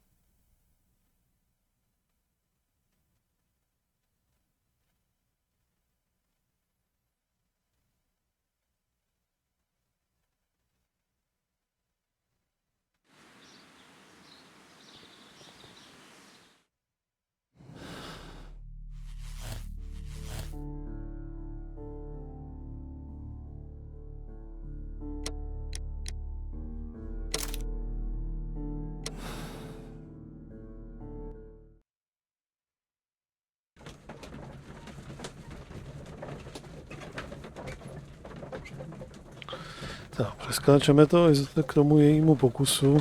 Tak, přeskáčeme to k tomu jejímu pokusu.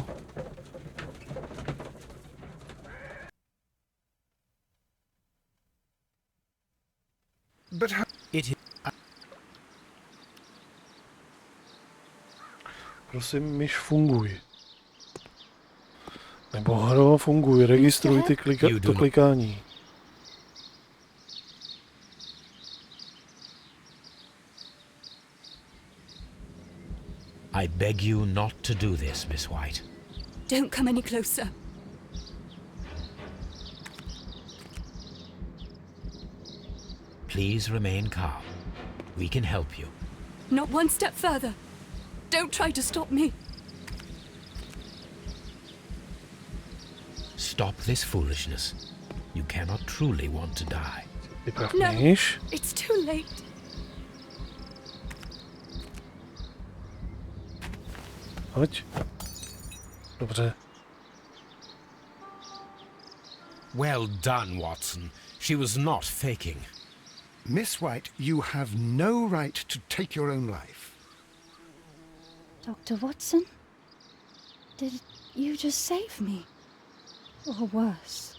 Prosím, myš, funguj. Nebo hro, funguj, registruj to klikání. I beg you not to do this, Miss White. Don't come any closer. Please remain calm. We can help you. Not one step further. Don't try to stop me. Stop this foolishness. You cannot truly want to die. No, it's too late. Hoď. Dobře. Well done, Watson. She was not faking. Miss White, you have no right to take your own life. Dr. Watson? Did you just save me? Or worse?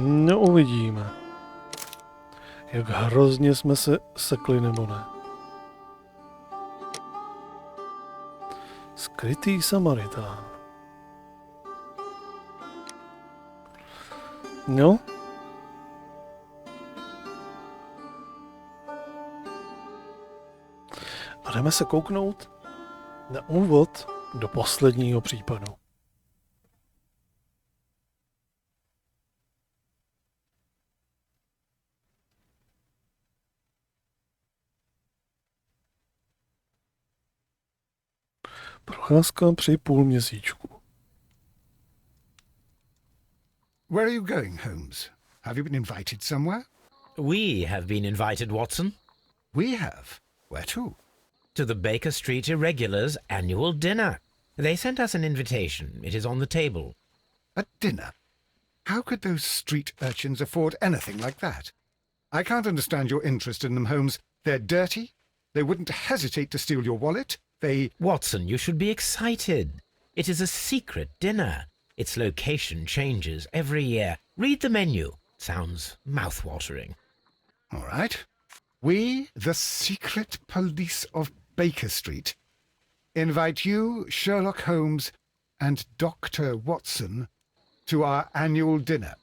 No, uvidíme. Jak hrozně jsme se sekli nebo ne. Skrytý Samaritán. No. A jdeme se kouknout na úvod do posledního případu. Procházka při půlměsíčku. Where are you going, Holmes? Have you been invited somewhere? We have been invited, Watson. We have? Where to? To the Baker Street Irregulars' annual dinner. They sent us an invitation. It is on the table. A dinner? How could those street urchins afford anything like that? I can't understand your interest in them, Holmes. They're dirty. They wouldn't hesitate to steal your wallet. Watson, you should be excited. It is a secret dinner. Its location changes every year. Read the menu. Sounds mouth-watering. All right. We, the secret police of Baker Street, invite you, Sherlock Holmes, and Dr. Watson to our annual dinner.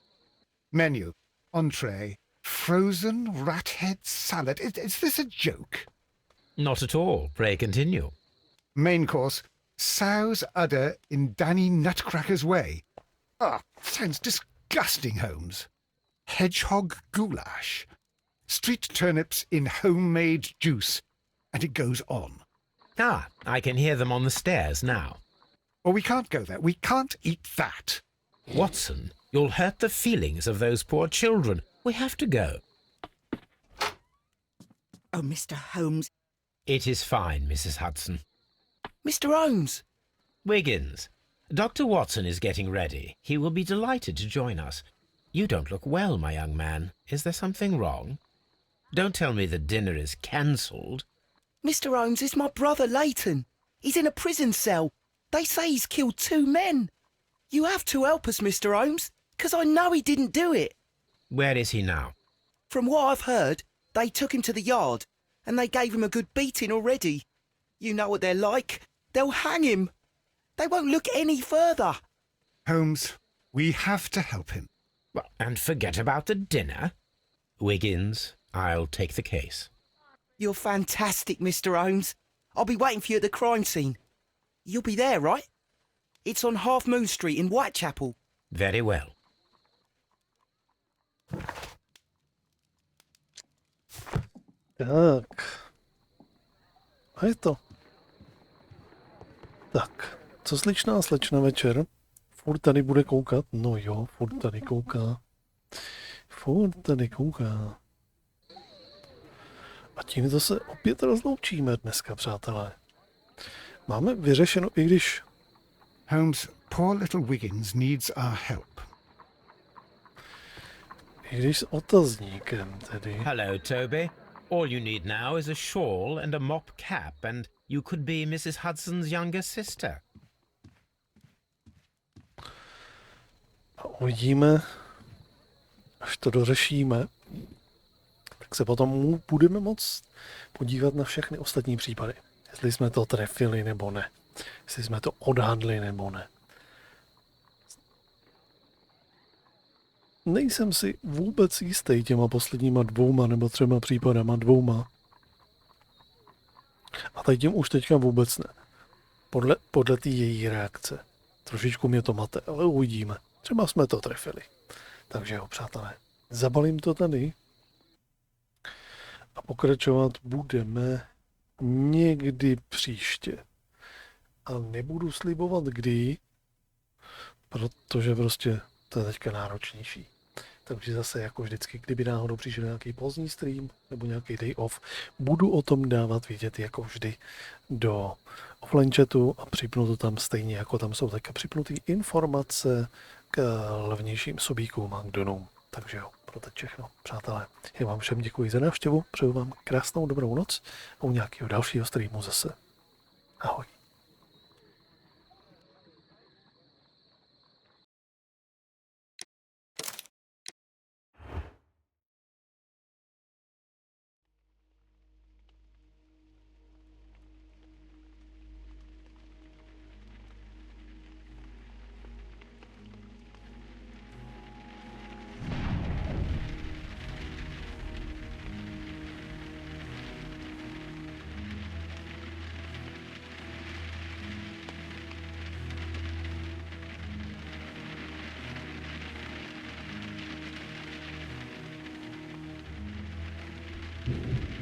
Menu, entree, frozen rat head salad. Is this a joke? Not at all. Pray continue. Main course, sow's udder in Danny Nutcracker's way. Sounds disgusting, Holmes. Hedgehog goulash. Street turnips in homemade juice. And it goes on. I can hear them on the stairs now. Well, we can't go there. We can't eat that. Watson, you'll hurt the feelings of those poor children. We have to go. Oh, Mr. Holmes. It is fine, Mrs. Hudson. Mr. Holmes! Wiggins, Dr. Watson is getting ready. He will be delighted to join us. You don't look well, my young man. Is there something wrong? Don't tell me the dinner is cancelled. Mr. Holmes is my brother Leighton. He's in a prison cell. They say he's killed 2 men. You have to help us, Mr. Holmes, because I know he didn't do it. Where is he now? From what I've heard, they took him to the yard, and they gave him a good beating already. You know what they're like. They'll hang him. They won't look any further. Holmes, we have to help him. Well, and forget about the dinner. Wiggins, I'll take the case. You're fantastic, Mr. Holmes. I'll be waiting for you at the crime scene. You'll be there, right? It's on Half Moon Street in Whitechapel. Very well. Tak. A je to. Tak. Co slečná slečna večer? Furt tady bude koukat? No jo, furt tady kouká. Furt tady kouká. A tímto se opět rozloučíme dneska, přátelé. Máme vyřešeno, i když... Holmes, poor little Wiggins needs our help. I když s otazníkem tedy. Hello, Toby. All you need now is a shawl and a mop cap, and you could be Mrs. Hudson's younger sister. A uvidíme, až to dořešíme, tak se potom budeme moct podívat na všechny ostatní případy. Jestli jsme to trefili nebo ne. Jestli jsme to odhadli nebo ne. Nejsem si vůbec jistý těma posledníma 2 nebo 3 případama, 2. A tady tím už teďka vůbec ne. Podle té její reakce. Trošičku mě to mate, ale uvidíme. Třeba jsme to trefili. Takže jo, přátelé, zabalím to tady a pokračovat budeme někdy příště. A nebudu slibovat kdy, protože prostě to je teďka náročnější. Takže zase jako vždycky, kdyby náhodou přišel nějaký pozdní stream nebo nějaký day off, budu o tom dávat vědět jako vždy do offline chatu a připnu to tam stejně, jako tam jsou také připnutý informace k levnějším sobíkům a k donům. Takže jo, pro teď všechno, přátelé. Já vám všem děkuji za návštěvu, přeju vám krásnou dobrou noc a u nějakého dalšího streamu zase. Ahoj. Mm-hmm.